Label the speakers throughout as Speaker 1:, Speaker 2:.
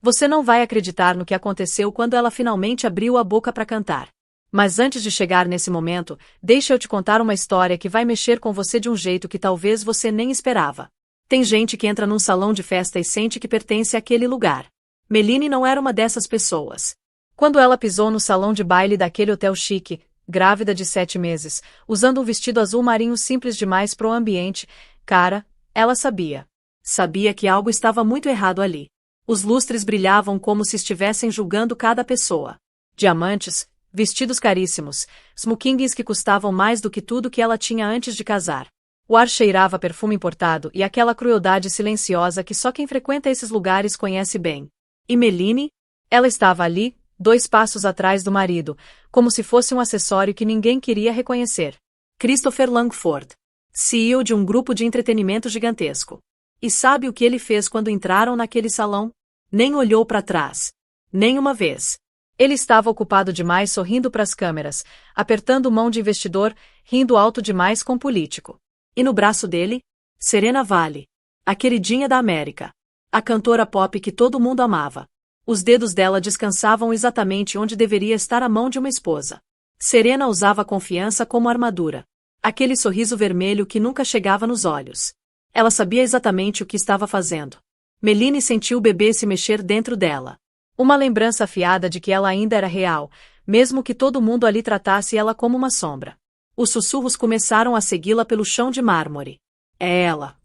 Speaker 1: Você não vai acreditar no que aconteceu quando ela finalmente abriu a boca para cantar. Mas antes de chegar nesse momento, deixa eu te contar uma história que vai mexer com você de um jeito que talvez você nem esperava. Tem gente que entra num salão de festa e sente que pertence àquele lugar. Meline não era uma dessas pessoas. Quando ela pisou no salão de baile daquele hotel chique, grávida de 7 meses, usando um vestido azul marinho simples demais pro ambiente, cara, ela sabia. Sabia que algo estava muito errado ali. Os lustres brilhavam como se estivessem julgando cada pessoa. Diamantes, vestidos caríssimos, smokings que custavam mais do que tudo que ela tinha antes de casar. O ar cheirava perfume importado e aquela crueldade silenciosa que só quem frequenta esses lugares conhece bem. E Meline? Ela estava ali, 2 passos atrás do marido, como se fosse um acessório que ninguém queria reconhecer. Christopher Langford, CEO de um grupo de entretenimento gigantesco. E sabe o que ele fez quando entraram naquele salão? Nem olhou para trás. Nem uma vez. Ele estava ocupado demais sorrindo para as câmeras, apertando mão de investidor, rindo alto demais com político. E no braço dele? Serena Valley. A queridinha da América. A cantora pop que todo mundo amava. Os dedos dela descansavam exatamente onde deveria estar a mão de uma esposa. Serena usava a confiança como armadura. Aquele sorriso vermelho que nunca chegava nos olhos. Ela sabia exatamente o que estava fazendo. Meline sentiu o bebê se mexer dentro dela. Uma lembrança afiada de que ela ainda era real, mesmo que todo mundo ali tratasse ela como uma sombra. Os sussurros começaram a segui-la pelo chão de mármore. É ela.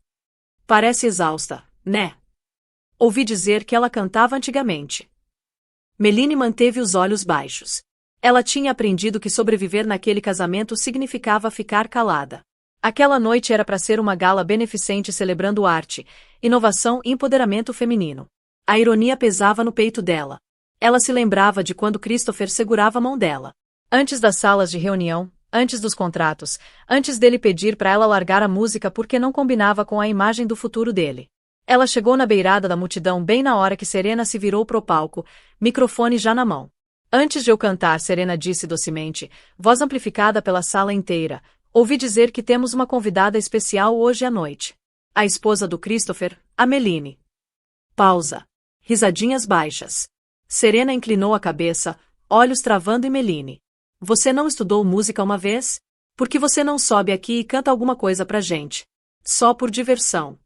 Speaker 1: Parece exausta, né? Ouvi dizer que ela cantava antigamente. Meline manteve os olhos baixos. Ela tinha aprendido que sobreviver naquele casamento significava ficar calada. Aquela noite era para ser uma gala beneficente celebrando arte, inovação e empoderamento feminino. A ironia pesava no peito dela. Ela se lembrava de quando Christopher segurava a mão dela. Antes das salas de reunião, antes dos contratos, antes dele pedir para ela largar a música porque não combinava com a imagem do futuro dele. Ela chegou na beirada da multidão bem na hora que Serena se virou pro palco, microfone já na mão. Antes de eu cantar, Serena disse docemente, voz amplificada pela sala inteira, ouvi dizer que temos uma convidada especial hoje à noite. A esposa do Christopher, a Meline. Pausa. Risadinhas baixas. Serena inclinou a cabeça, olhos travando em Meline. Você não estudou música uma vez? Por que você não sobe aqui e canta alguma coisa pra gente? Só por diversão.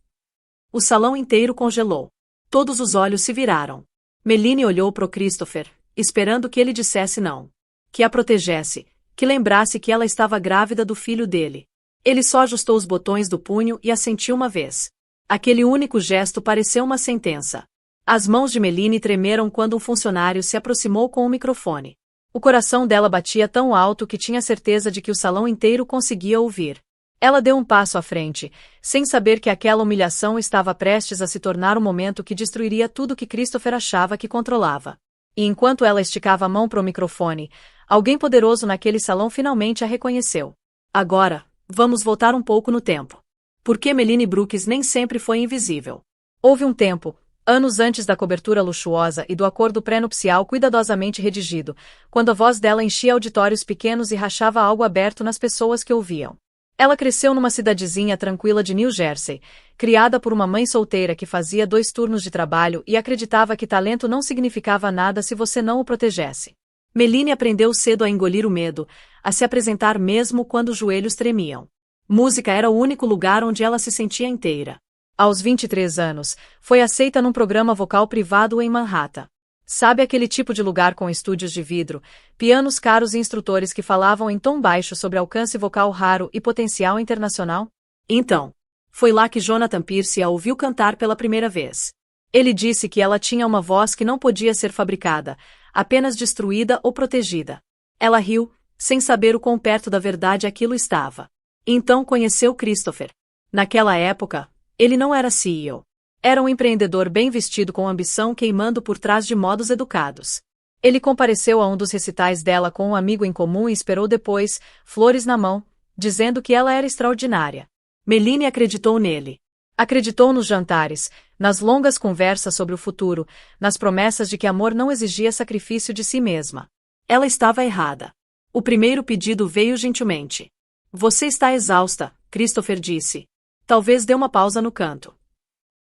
Speaker 1: O salão inteiro congelou. Todos os olhos se viraram. Meline olhou pro Christopher, esperando que ele dissesse não. Que a protegesse, que lembrasse que ela estava grávida do filho dele. Ele só ajustou os botões do punho e assentiu uma vez. Aquele único gesto pareceu uma sentença. As mãos de Meline tremeram quando um funcionário se aproximou com o microfone. O coração dela batia tão alto que tinha certeza de que o salão inteiro conseguia ouvir. Ela deu um passo à frente, sem saber que aquela humilhação estava prestes a se tornar o momento que destruiria tudo que Christopher achava que controlava. E enquanto ela esticava a mão para o microfone, alguém poderoso naquele salão finalmente a reconheceu. Agora, vamos voltar um pouco no tempo. Porque Meline Brooks nem sempre foi invisível. Houve um tempo, anos antes da cobertura luxuosa e do acordo pré-nupcial cuidadosamente redigido, quando a voz dela enchia auditórios pequenos e rachava algo aberto nas pessoas que ouviam. Ela cresceu numa cidadezinha tranquila de New Jersey, criada por uma mãe solteira que fazia 2 turnos de trabalho e acreditava que talento não significava nada se você não o protegesse. Meline aprendeu cedo a engolir o medo, a se apresentar mesmo quando os joelhos tremiam. Música era o único lugar onde ela se sentia inteira. Aos 23 anos, foi aceita num programa vocal privado em Manhattan. Sabe aquele tipo de lugar com estúdios de vidro, pianos caros e instrutores que falavam em tom baixo sobre alcance vocal raro e potencial internacional? Então, foi lá que Jonathan Pierce a ouviu cantar pela primeira vez. Ele disse que ela tinha uma voz que não podia ser fabricada, apenas destruída ou protegida. Ela riu, sem saber o quão perto da verdade aquilo estava. Então conheceu Christopher. Naquela época, ele não era CEO. Era um empreendedor bem vestido com ambição queimando por trás de modos educados. Ele compareceu a um dos recitais dela com um amigo em comum e esperou depois, flores na mão, dizendo que ela era extraordinária. Meline acreditou nele. Acreditou nos jantares, nas longas conversas sobre o futuro, nas promessas de que amor não exigia sacrifício de si mesma. Ela estava errada. O primeiro pedido veio gentilmente. Você está exausta, Christopher disse. Talvez dê uma pausa no canto.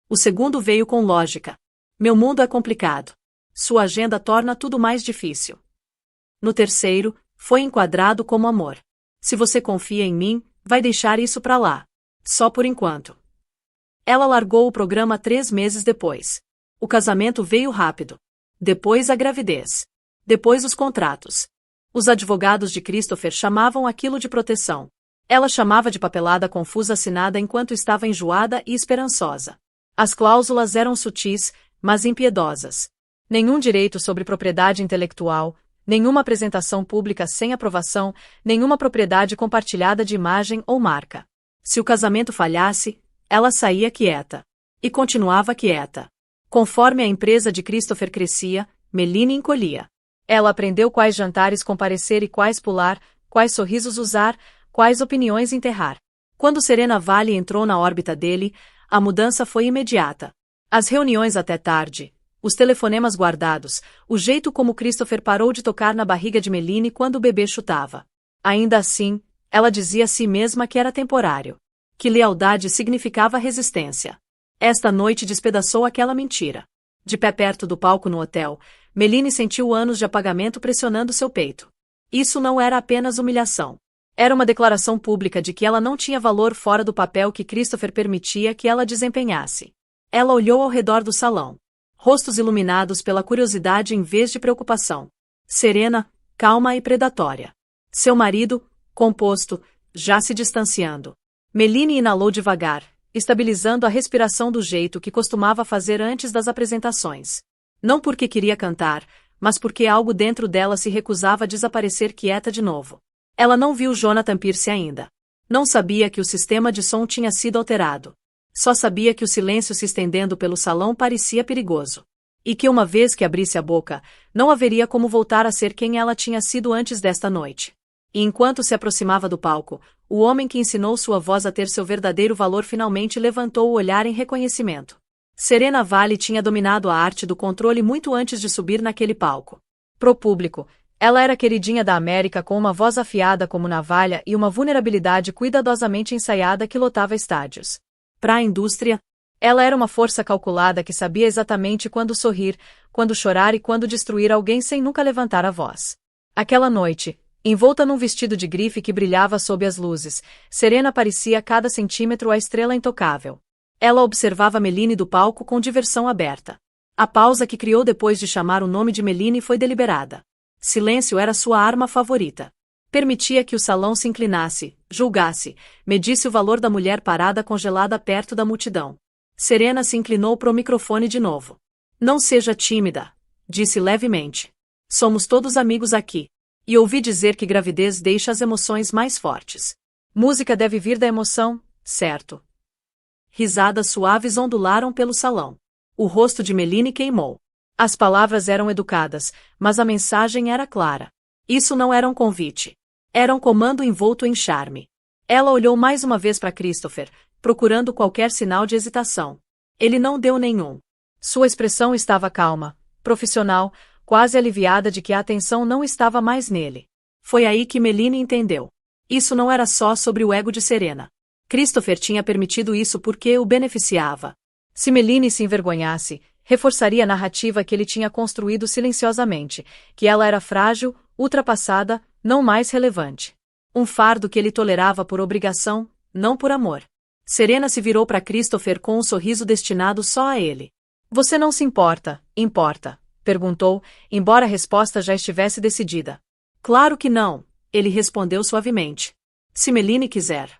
Speaker 1: O segundo veio com lógica. Meu mundo é complicado. Sua agenda torna tudo mais difícil. No terceiro, foi enquadrado como amor. Se você confia em mim, vai deixar isso pra lá. Só por enquanto. Ela largou o programa 3 meses depois. O casamento veio rápido. Depois a gravidez. Depois os contratos. Os advogados de Christopher chamavam aquilo de proteção. Ela chamava de papelada confusa assinada enquanto estava enjoada e esperançosa. As cláusulas eram sutis, mas impiedosas. Nenhum direito sobre propriedade intelectual, nenhuma apresentação pública sem aprovação, nenhuma propriedade compartilhada de imagem ou marca. Se o casamento falhasse, ela saía quieta. E continuava quieta. Conforme a empresa de Christopher crescia, Meline encolhia. Ela aprendeu quais jantares comparecer e quais pular, quais sorrisos usar, quais opiniões enterrar. Quando Serena Valley entrou na órbita dele, a mudança foi imediata. As reuniões até tarde, os telefonemas guardados, o jeito como Christopher parou de tocar na barriga de Meline quando o bebê chutava. Ainda assim, ela dizia a si mesma que era temporário. Que lealdade significava resistência. Esta noite despedaçou aquela mentira. De pé perto do palco no hotel, Meline sentiu anos de apagamento pressionando seu peito. Isso não era apenas humilhação. Era uma declaração pública de que ela não tinha valor fora do papel que Christopher permitia que ela desempenhasse. Ela olhou ao redor do salão. Rostos iluminados pela curiosidade em vez de preocupação. Serena, calma e predatória. Seu marido, composto, já se distanciando. Meline inalou devagar, estabilizando a respiração do jeito que costumava fazer antes das apresentações. Não porque queria cantar, mas porque algo dentro dela se recusava a desaparecer quieta de novo. Ela não viu Jonathan Pierce ainda. Não sabia que o sistema de som tinha sido alterado. Só sabia que o silêncio se estendendo pelo salão parecia perigoso. E que uma vez que abrisse a boca, não haveria como voltar a ser quem ela tinha sido antes desta noite. E enquanto se aproximava do palco, o homem que ensinou sua voz a ter seu verdadeiro valor finalmente levantou o olhar em reconhecimento. Serena Valley tinha dominado a arte do controle muito antes de subir naquele palco. Pro público, ela era queridinha da América com uma voz afiada como navalha e uma vulnerabilidade cuidadosamente ensaiada que lotava estádios. Para a indústria, ela era uma força calculada que sabia exatamente quando sorrir, quando chorar e quando destruir alguém sem nunca levantar a voz. Aquela noite, envolta num vestido de grife que brilhava sob as luzes, Serena parecia a cada centímetro a estrela intocável. Ela observava Meline do palco com diversão aberta. A pausa que criou depois de chamar o nome de Meline foi deliberada. Silêncio era sua arma favorita. Permitia que o salão se inclinasse, julgasse, medisse o valor da mulher parada congelada perto da multidão. Serena se inclinou para o microfone de novo. Não seja tímida, disse levemente. Somos todos amigos aqui. E ouvi dizer que gravidez deixa as emoções mais fortes. Música deve vir da emoção, certo? Risadas suaves ondularam pelo salão. O rosto de Meline queimou. As palavras eram educadas, mas a mensagem era clara. Isso não era um convite. Era um comando envolto em charme. Ela olhou mais uma vez para Christopher, procurando qualquer sinal de hesitação. Ele não deu nenhum. Sua expressão estava calma, profissional, quase aliviada de que a atenção não estava mais nele. Foi aí que Meline entendeu. Isso não era só sobre o ego de Serena. Christopher tinha permitido isso porque o beneficiava. Se Meline se envergonhasse, reforçaria a narrativa que ele tinha construído silenciosamente, que ela era frágil, ultrapassada, não mais relevante. Um fardo que ele tolerava por obrigação, não por amor. Serena se virou para Christopher com um sorriso destinado só a ele. Você não se importa, importa? Perguntou, embora a resposta já estivesse decidida. Claro que não, ele respondeu suavemente. Se Meline quiser.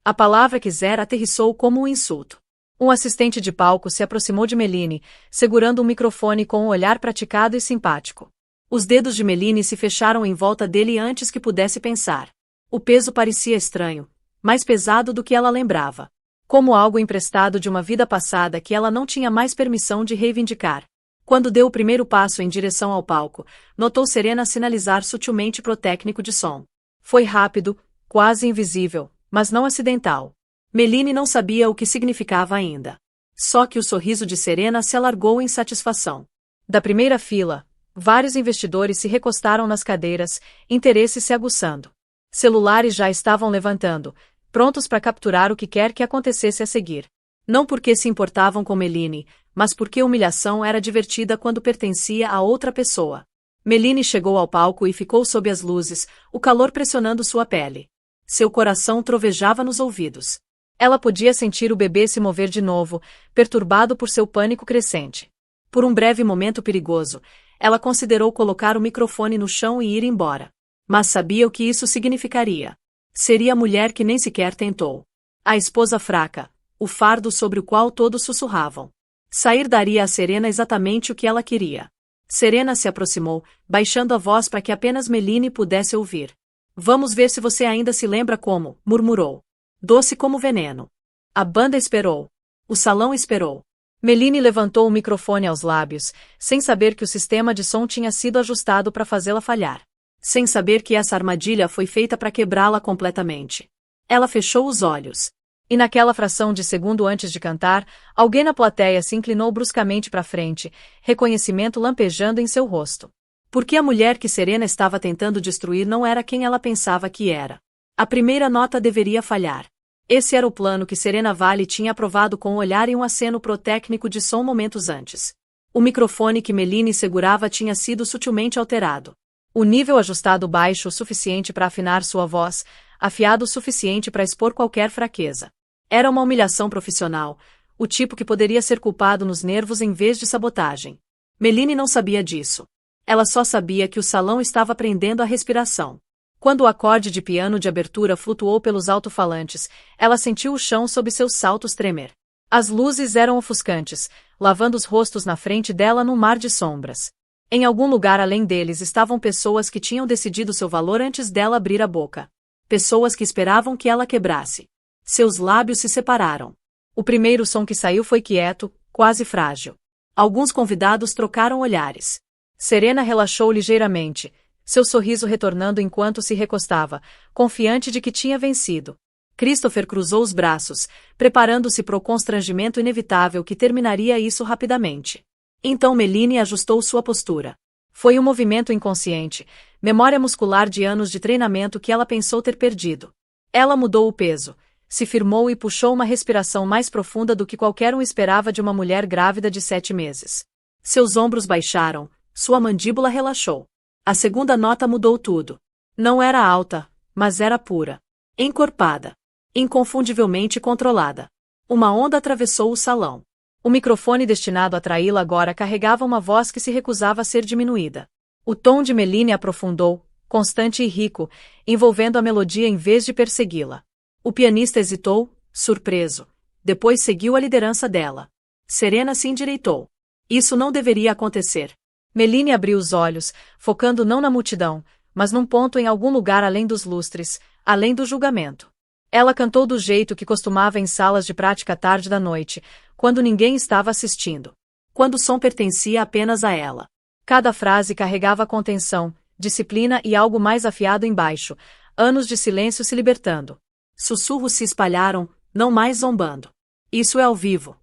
Speaker 1: A palavra quiser aterrissou como um insulto. Um assistente de palco se aproximou de Meline, segurando um microfone com um olhar praticado e simpático. Os dedos de Meline se fecharam em volta dele antes que pudesse pensar. O peso parecia estranho, mais pesado do que ela lembrava. Como algo emprestado de uma vida passada que ela não tinha mais permissão de reivindicar. Quando deu o primeiro passo em direção ao palco, notou Serena sinalizar sutilmente pro técnico de som. Foi rápido, quase invisível, mas não acidental. Meline não sabia o que significava ainda. Só que o sorriso de Serena se alargou em satisfação. Da primeira fila, vários investidores se recostaram nas cadeiras, interesse se aguçando. Celulares já estavam levantando, prontos para capturar o que quer que acontecesse a seguir. Não porque se importavam com Meline, mas porque a humilhação era divertida quando pertencia a outra pessoa. Meline chegou ao palco e ficou sob as luzes, o calor pressionando sua pele. Seu coração trovejava nos ouvidos. Ela podia sentir o bebê se mover de novo, perturbado por seu pânico crescente. Por um breve momento perigoso, ela considerou colocar o microfone no chão e ir embora. Mas sabia o que isso significaria. Seria a mulher que nem sequer tentou. A esposa fraca, o fardo sobre o qual todos sussurravam. Sair daria a Serena exatamente o que ela queria. Serena se aproximou, baixando a voz para que apenas Meline pudesse ouvir. Vamos ver se você ainda se lembra como, murmurou. Doce como veneno. A banda esperou. O salão esperou. Meline levantou o microfone aos lábios, sem saber que o sistema de som tinha sido ajustado para fazê-la falhar. Sem saber que essa armadilha foi feita para quebrá-la completamente. Ela fechou os olhos. E naquela fração de segundo antes de cantar, alguém na plateia se inclinou bruscamente para frente, reconhecimento lampejando em seu rosto. Porque a mulher que Serena estava tentando destruir não era quem ela pensava que era. A primeira nota deveria falhar. Esse era o plano que Serena Valli tinha aprovado com um olhar e um aceno pro técnico de som momentos antes. O microfone que Meline segurava tinha sido sutilmente alterado. O nível ajustado baixo o suficiente para afinar sua voz, afiado o suficiente para expor qualquer fraqueza. Era uma humilhação profissional, o tipo que poderia ser culpado nos nervos em vez de sabotagem. Meline não sabia disso. Ela só sabia que o salão estava prendendo a respiração. Quando o acorde de piano de abertura flutuou pelos alto-falantes, ela sentiu o chão sob seus saltos tremer. As luzes eram ofuscantes, lavando os rostos na frente dela num mar de sombras. Em algum lugar além deles estavam pessoas que tinham decidido seu valor antes dela abrir a boca. Pessoas que esperavam que ela quebrasse. Seus lábios se separaram. O primeiro som que saiu foi quieto, quase frágil. Alguns convidados trocaram olhares. Serena relaxou ligeiramente, seu sorriso retornando enquanto se recostava, confiante de que tinha vencido. Christopher cruzou os braços, preparando-se para o constrangimento inevitável que terminaria isso rapidamente. Então Meline ajustou sua postura. Foi um movimento inconsciente, memória muscular de anos de treinamento que ela pensou ter perdido. Ela mudou o peso, se firmou e puxou uma respiração mais profunda do que qualquer um esperava de uma mulher grávida de 7 meses. Seus ombros baixaram, sua mandíbula relaxou. A segunda nota mudou tudo. Não era alta, mas era pura. Encorpada. Inconfundivelmente controlada. Uma onda atravessou o salão. O microfone destinado a atraí-la agora carregava uma voz que se recusava a ser diminuída. O tom de Meline aprofundou, constante e rico, envolvendo a melodia em vez de persegui-la. O pianista hesitou, surpreso. Depois seguiu a liderança dela. Serena se endireitou. Isso não deveria acontecer. Meline abriu os olhos, focando não na multidão, mas num ponto em algum lugar além dos lustres, além do julgamento. Ela cantou do jeito que costumava em salas de prática tarde da noite, quando ninguém estava assistindo. Quando o som pertencia apenas a ela. Cada frase carregava contenção, disciplina e algo mais afiado embaixo, anos de silêncio se libertando. Sussurros se espalharam, não mais zombando. Isso é ao vivo.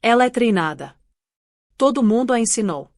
Speaker 1: Ela é treinada. Todo mundo a ensinou.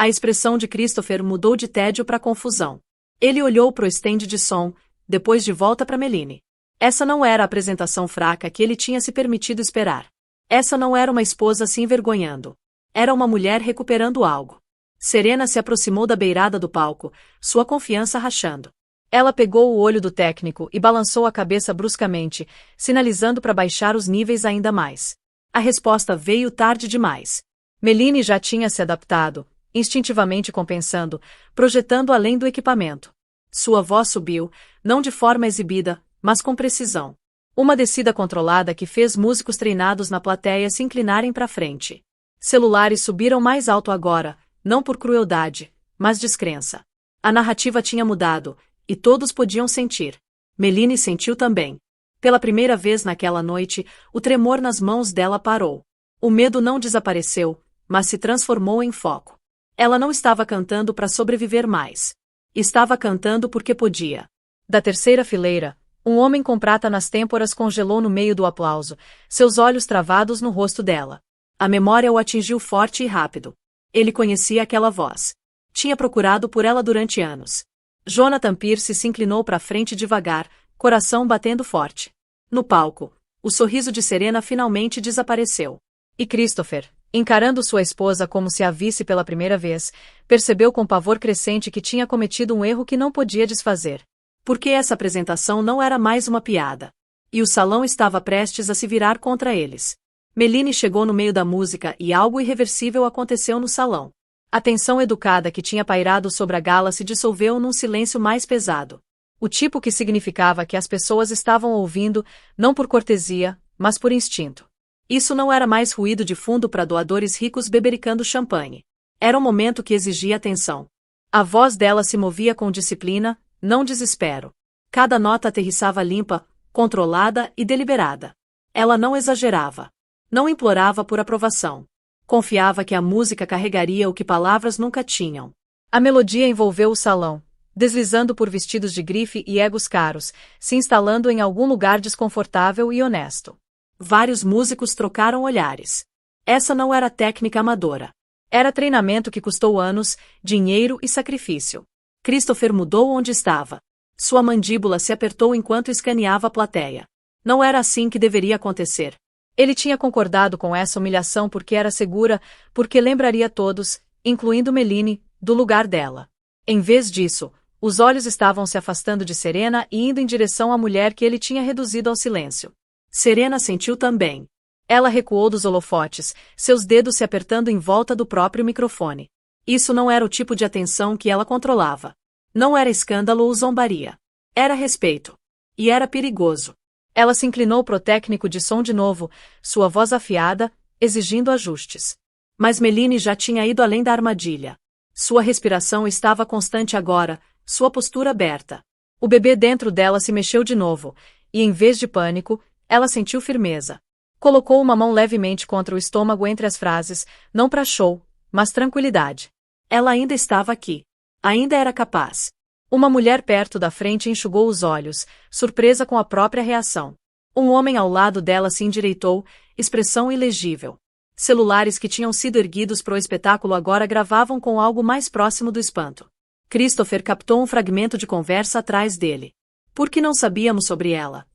Speaker 1: A expressão de Christopher mudou de tédio para confusão. Ele olhou para o estende de som, depois de volta para Meline. Essa não era a apresentação fraca que ele tinha se permitido esperar. Essa não era uma esposa se envergonhando. Era uma mulher recuperando algo. Serena se aproximou da beirada do palco, sua confiança rachando. Ela pegou o olho do técnico e balançou a cabeça bruscamente, sinalizando para baixar os níveis ainda mais. A resposta veio tarde demais. Meline já tinha se adaptado, instintivamente compensando, projetando além do equipamento. Sua voz subiu, não de forma exibida, mas com precisão. Uma descida controlada que fez músicos treinados na plateia se inclinarem para frente. Celulares subiram mais alto agora, não por crueldade, mas descrença. A narrativa tinha mudado, e todos podiam sentir. Meline sentiu também. Pela primeira vez naquela noite, o tremor nas mãos dela parou. O medo não desapareceu, mas se transformou em foco. Ela não estava cantando para sobreviver mais. Estava cantando porque podia. Da terceira fileira, um homem com prata nas têmporas congelou no meio do aplauso, seus olhos travados no rosto dela. A memória o atingiu forte e rápido. Ele conhecia aquela voz. Tinha procurado por ela durante anos. Jonathan Pierce se inclinou para frente devagar, coração batendo forte. No palco, o sorriso de Serena finalmente desapareceu. E Christopher, Encarando sua esposa como se a visse pela primeira vez, percebeu com pavor crescente que tinha cometido um erro que não podia desfazer. Porque essa apresentação não era mais uma piada. E o salão estava prestes a se virar contra eles. Méline chegou no meio da música e algo irreversível aconteceu no salão. A tensão educada que tinha pairado sobre a gala se dissolveu num silêncio mais pesado. O tipo que significava que as pessoas estavam ouvindo, não por cortesia, mas por instinto. Isso não era mais ruído de fundo para doadores ricos bebericando champanhe. Era um momento que exigia atenção. A voz dela se movia com disciplina, não desespero. Cada nota aterrissava limpa, controlada e deliberada. Ela não exagerava. Não implorava por aprovação. Confiava que a música carregaria o que palavras nunca tinham. A melodia envolveu o salão, deslizando por vestidos de grife e egos caros, se instalando em algum lugar desconfortável e honesto. Vários músicos trocaram olhares. Essa não era técnica amadora. Era treinamento que custou anos, dinheiro e sacrifício. Christopher mudou onde estava. Sua mandíbula se apertou enquanto escaneava a plateia. Não era assim que deveria acontecer. Ele tinha concordado com essa humilhação porque era segura, porque lembraria todos, incluindo Méline, do lugar dela. Em vez disso, os olhos estavam se afastando de Serena e indo em direção à mulher que ele tinha reduzido ao silêncio. Serena sentiu também. Ela recuou dos holofotes, seus dedos se apertando em volta do próprio microfone. Isso não era o tipo de atenção que ela controlava. Não era escândalo ou zombaria. Era respeito. E era perigoso. Ela se inclinou pro técnico de som de novo, sua voz afiada, exigindo ajustes. Mas Méline já tinha ido além da armadilha. Sua respiração estava constante agora, sua postura aberta. O bebê dentro dela se mexeu de novo, e em vez de pânico, ela sentiu firmeza. Colocou uma mão levemente contra o estômago entre as frases, não pra show, mas tranquilidade. Ela ainda estava aqui. Ainda era capaz. Uma mulher perto da frente enxugou os olhos, surpresa com a própria reação. Um homem ao lado dela se endireitou, expressão ilegível. Celulares que tinham sido erguidos pro espetáculo agora gravavam com algo mais próximo do espanto. Christopher captou um fragmento de conversa atrás dele. Por que não sabíamos sobre ela?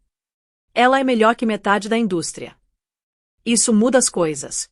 Speaker 1: Ela é melhor que metade da indústria. Isso muda as coisas.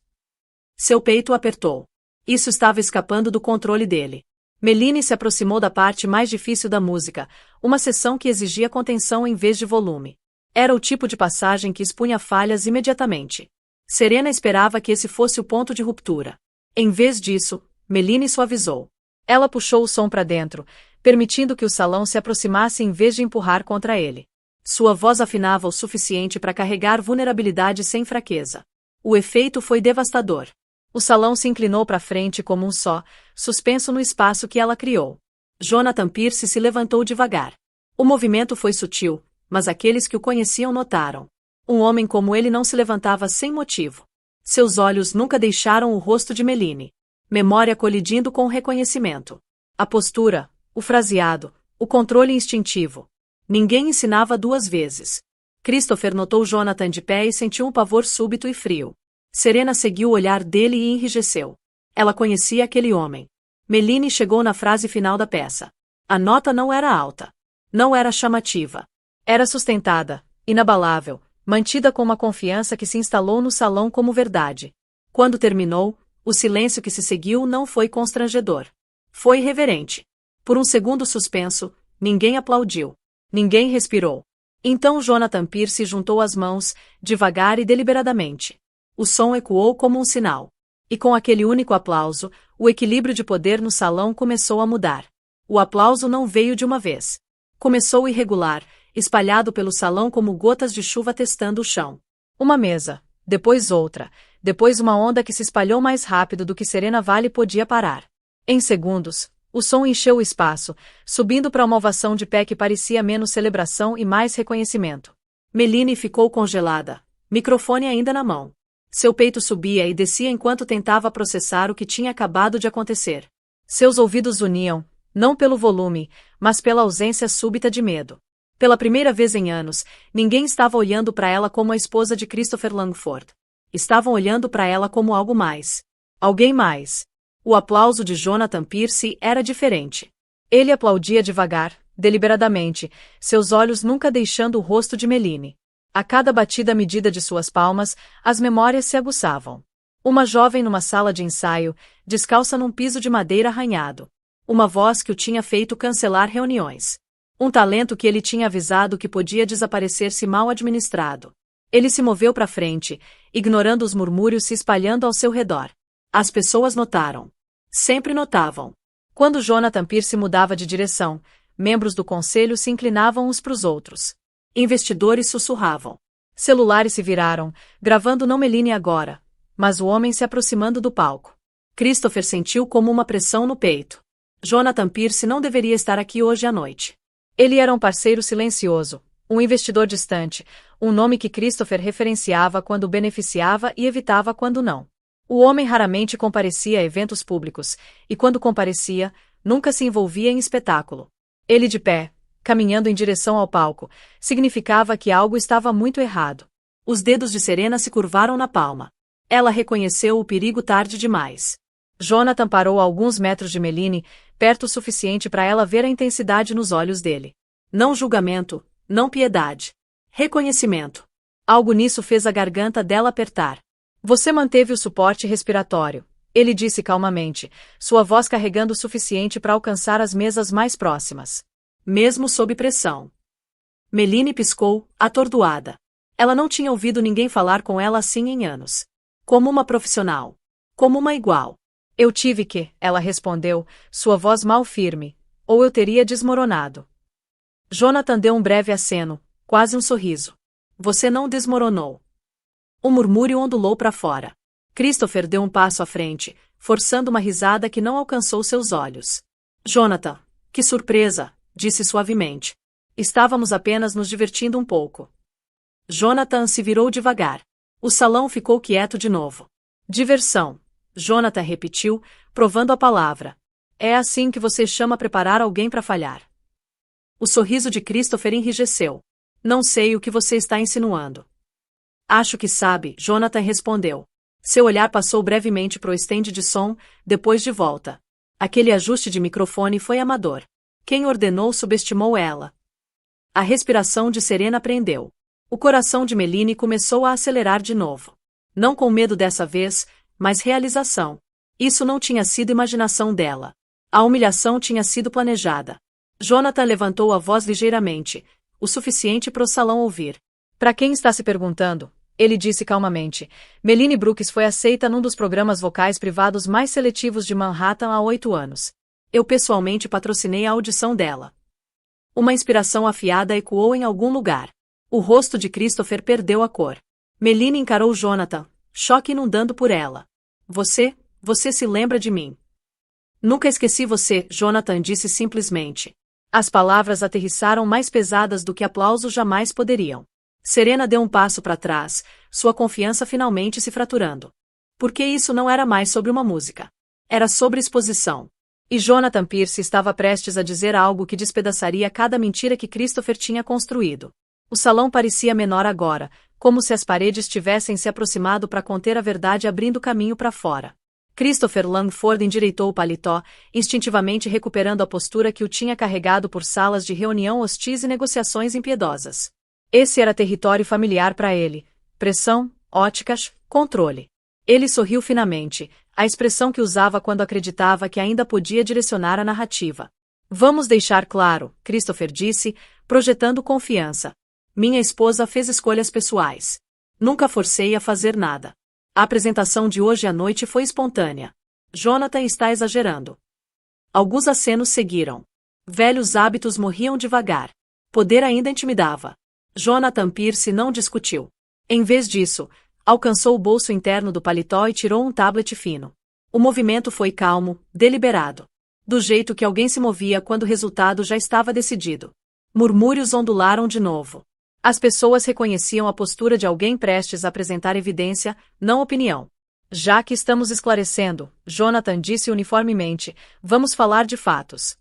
Speaker 1: Seu peito apertou. Isso estava escapando do controle dele. Méline se aproximou da parte mais difícil da música, uma seção que exigia contenção em vez de volume. Era o tipo de passagem que expunha falhas imediatamente. Serena esperava que esse fosse o ponto de ruptura. Em vez disso, Méline suavizou. Ela puxou o som para dentro, permitindo que o salão se aproximasse em vez de empurrar contra ele. Sua voz afinava o suficiente para carregar vulnerabilidade sem fraqueza. O efeito foi devastador. O salão se inclinou para frente como um só, suspenso no espaço que ela criou. Jonathan Pierce se levantou devagar. O movimento foi sutil, mas aqueles que o conheciam notaram. Um homem como ele não se levantava sem motivo. Seus olhos nunca deixaram o rosto de Méline. Memória colidindo com o reconhecimento. A postura, o fraseado, o controle instintivo. Ninguém ensinava duas vezes. Christopher notou Jonathan de pé e sentiu um pavor súbito e frio. Serena seguiu o olhar dele e enrijeceu. Ela conhecia aquele homem. Méline chegou na frase final da peça. A nota não era alta. Não era chamativa. Era sustentada, inabalável, mantida com uma confiança que se instalou no salão como verdade. Quando terminou, o silêncio que se seguiu não foi constrangedor. Foi reverente. Por um segundo suspenso, ninguém aplaudiu. Ninguém respirou. Então Jonathan Pierce juntou as mãos, devagar e deliberadamente. O som ecoou como um sinal. E com aquele único aplauso, o equilíbrio de poder no salão começou a mudar. O aplauso não veio de uma vez. Começou irregular, espalhado pelo salão como gotas de chuva testando o chão. Uma mesa, depois outra, depois uma onda que se espalhou mais rápido do que Serena Valley podia parar. Em segundos, o som encheu o espaço, subindo para uma ovação de pé que parecia menos celebração e mais reconhecimento. Méline ficou congelada, microfone ainda na mão. Seu peito subia e descia enquanto tentava processar o que tinha acabado de acontecer. Seus ouvidos uniam, não pelo volume, mas pela ausência súbita de medo. Pela primeira vez em anos, ninguém estava olhando para ela como a esposa de Christopher Langford. Estavam olhando para ela como algo mais. Alguém mais. O aplauso de Jonathan Pierce era diferente. Ele aplaudia devagar, deliberadamente, seus olhos nunca deixando o rosto de Méline. A cada batida medida de suas palmas, as memórias se aguçavam. Uma jovem numa sala de ensaio, descalça num piso de madeira arranhado. Uma voz que o tinha feito cancelar reuniões. Um talento que ele tinha avisado que podia desaparecer se mal administrado. Ele se moveu para frente, ignorando os murmúrios se espalhando ao seu redor. As pessoas notaram. Sempre notavam. Quando Jonathan Pierce mudava de direção, membros do conselho se inclinavam uns para os outros. Investidores sussurravam. Celulares se viraram, gravando não Meline agora, mas o homem se aproximando do palco. Christopher sentiu como uma pressão no peito. Jonathan Pierce não deveria estar aqui hoje à noite. Ele era um parceiro silencioso, um investidor distante, um nome que Christopher referenciava quando beneficiava e evitava quando não. O homem raramente comparecia a eventos públicos, e quando comparecia, nunca se envolvia em espetáculo. Ele de pé, caminhando em direção ao palco, significava que algo estava muito errado. Os dedos de Serena se curvaram na palma. Ela reconheceu o perigo tarde demais. Jonathan parou a alguns metros de Meline, perto o suficiente para ela ver a intensidade nos olhos dele. Não julgamento, não piedade. Reconhecimento. Algo nisso fez a garganta dela apertar. Você manteve o suporte respiratório, ele disse calmamente, sua voz carregando o suficiente para alcançar as mesas mais próximas. Mesmo sob pressão. Meline piscou, atordoada. Ela não tinha ouvido ninguém falar com ela assim em anos. Como uma profissional. Como uma igual. Eu tive que, ela respondeu, sua voz mal firme, ou eu teria desmoronado. Jonathan deu um breve aceno, quase um sorriso. Você não desmoronou. O murmúrio ondulou para fora. Christopher deu um passo à frente, forçando uma risada que não alcançou seus olhos. Jonathan, que surpresa, disse suavemente. Estávamos apenas nos divertindo um pouco. Jonathan se virou devagar. O salão ficou quieto de novo. Diversão. Jonathan repetiu, provando a palavra. É assim que você chama preparar alguém para falhar. O sorriso de Christopher enrijeceu. Não sei o que você está insinuando. Acho que sabe, Jonathan respondeu. Seu olhar passou brevemente para o stand de som, depois de volta. Aquele ajuste de microfone foi amador. Quem ordenou subestimou ela. A respiração de Serena prendeu. O coração de Meline começou a acelerar de novo. Não com medo dessa vez, mas realização. Isso não tinha sido imaginação dela. A humilhação tinha sido planejada. Jonathan levantou a voz ligeiramente, o suficiente para o salão ouvir. Para quem está se perguntando, ele disse calmamente, Meline Brooks foi aceita num dos programas vocais privados mais seletivos de Manhattan há 8 anos. Eu pessoalmente patrocinei a audição dela. Uma inspiração afiada ecoou em algum lugar. O rosto de Christopher perdeu a cor. Meline encarou Jonathan, choque inundando por ela. Você se lembra de mim. Nunca esqueci você, Jonathan disse simplesmente. As palavras aterrissaram mais pesadas do que aplausos jamais poderiam. Serena deu um passo para trás, sua confiança finalmente se fraturando. Porque isso não era mais sobre uma música. Era sobre exposição. E Jonathan Pierce estava prestes a dizer algo que despedaçaria cada mentira que Christopher tinha construído. O salão parecia menor agora, como se as paredes tivessem se aproximado para conter a verdade abrindo caminho para fora. Christopher Langford endireitou o paletó, instintivamente recuperando a postura que o tinha carregado por salas de reunião hostis e negociações impiedosas. Esse era território familiar para ele. Pressão, óticas, controle. Ele sorriu finamente, a expressão que usava quando acreditava que ainda podia direcionar a narrativa. Vamos deixar claro, Christopher disse, projetando confiança. Minha esposa fez escolhas pessoais. Nunca forcei a fazer nada. A apresentação de hoje à noite foi espontânea. Jonathan está exagerando. Alguns acenos seguiram. Velhos hábitos morriam devagar. Poder ainda intimidava. Jonathan Pierce não discutiu. Em vez disso, alcançou o bolso interno do paletó e tirou um tablet fino. O movimento foi calmo, deliberado. Do jeito que alguém se movia quando o resultado já estava decidido. Murmúrios ondularam de novo. As pessoas reconheciam a postura de alguém prestes a apresentar evidência, não opinião. Já que estamos esclarecendo, Jonathan disse uniformemente, vamos falar de fatos.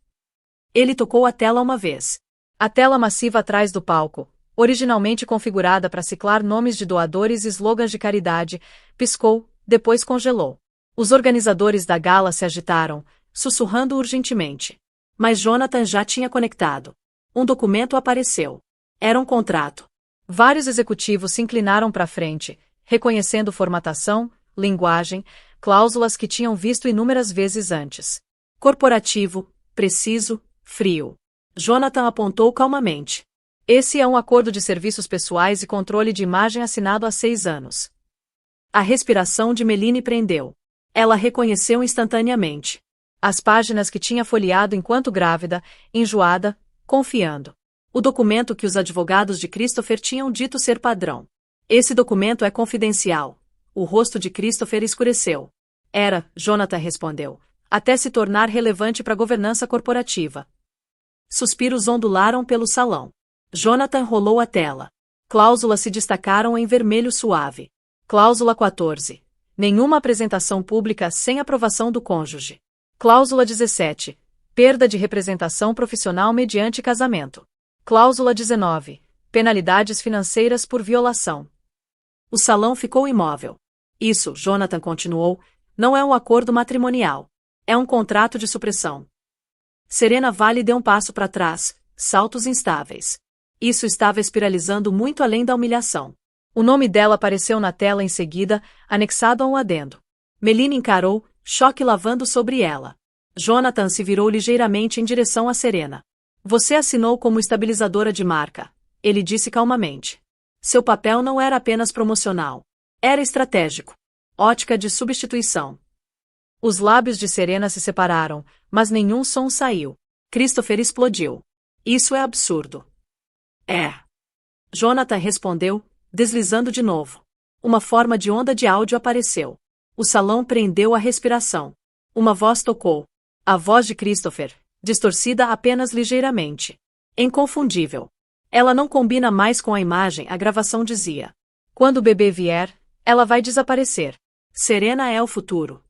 Speaker 1: Ele tocou a tela uma vez. A tela massiva atrás do palco, originalmente configurada para ciclar nomes de doadores e slogans de caridade, piscou, depois congelou. Os organizadores da gala se agitaram, sussurrando urgentemente. Mas Jonathan já tinha conectado. Um documento apareceu. Era um contrato. Vários executivos se inclinaram para frente, reconhecendo formatação, linguagem, cláusulas que tinham visto inúmeras vezes antes. Corporativo, preciso, frio. Jonathan apontou calmamente. Esse é um acordo de serviços pessoais e controle de imagem assinado há 6 anos. A respiração de Meline prendeu. Ela reconheceu instantaneamente as páginas que tinha folheado enquanto grávida, enjoada, confiando. O documento que os advogados de Christopher tinham dito ser padrão. Esse documento é confidencial. O rosto de Christopher escureceu. Era, Jonathan respondeu, até se tornar relevante para a governança corporativa. Suspiros ondularam pelo salão. Jonathan rolou a tela. Cláusulas se destacaram em vermelho suave. Cláusula 14. Nenhuma apresentação pública sem aprovação do cônjuge. Cláusula 17. Perda de representação profissional mediante casamento. Cláusula 19. Penalidades financeiras por violação. O salão ficou imóvel. Isso, Jonathan continuou, não é um acordo matrimonial. É um contrato de supressão. Serena Valley deu um passo para trás, saltos instáveis. Isso estava espiralizando muito além da humilhação. O nome dela apareceu na tela em seguida, anexado a um adendo. Meline encarou, choque lavando sobre ela. Jonathan se virou ligeiramente em direção a Serena. Você assinou como estabilizadora de marca, ele disse calmamente. Seu papel não era apenas promocional. Era estratégico. Ótica de substituição. Os lábios de Serena se separaram, mas nenhum som saiu. Christopher explodiu. Isso é absurdo. É. Jonathan respondeu, deslizando de novo. Uma forma de onda de áudio apareceu. O salão prendeu a respiração. Uma voz tocou. A voz de Christopher, distorcida apenas ligeiramente. Inconfundível. Ela não combina mais com a imagem, a gravação dizia. Quando o bebê vier, ela vai desaparecer. Serena é o futuro.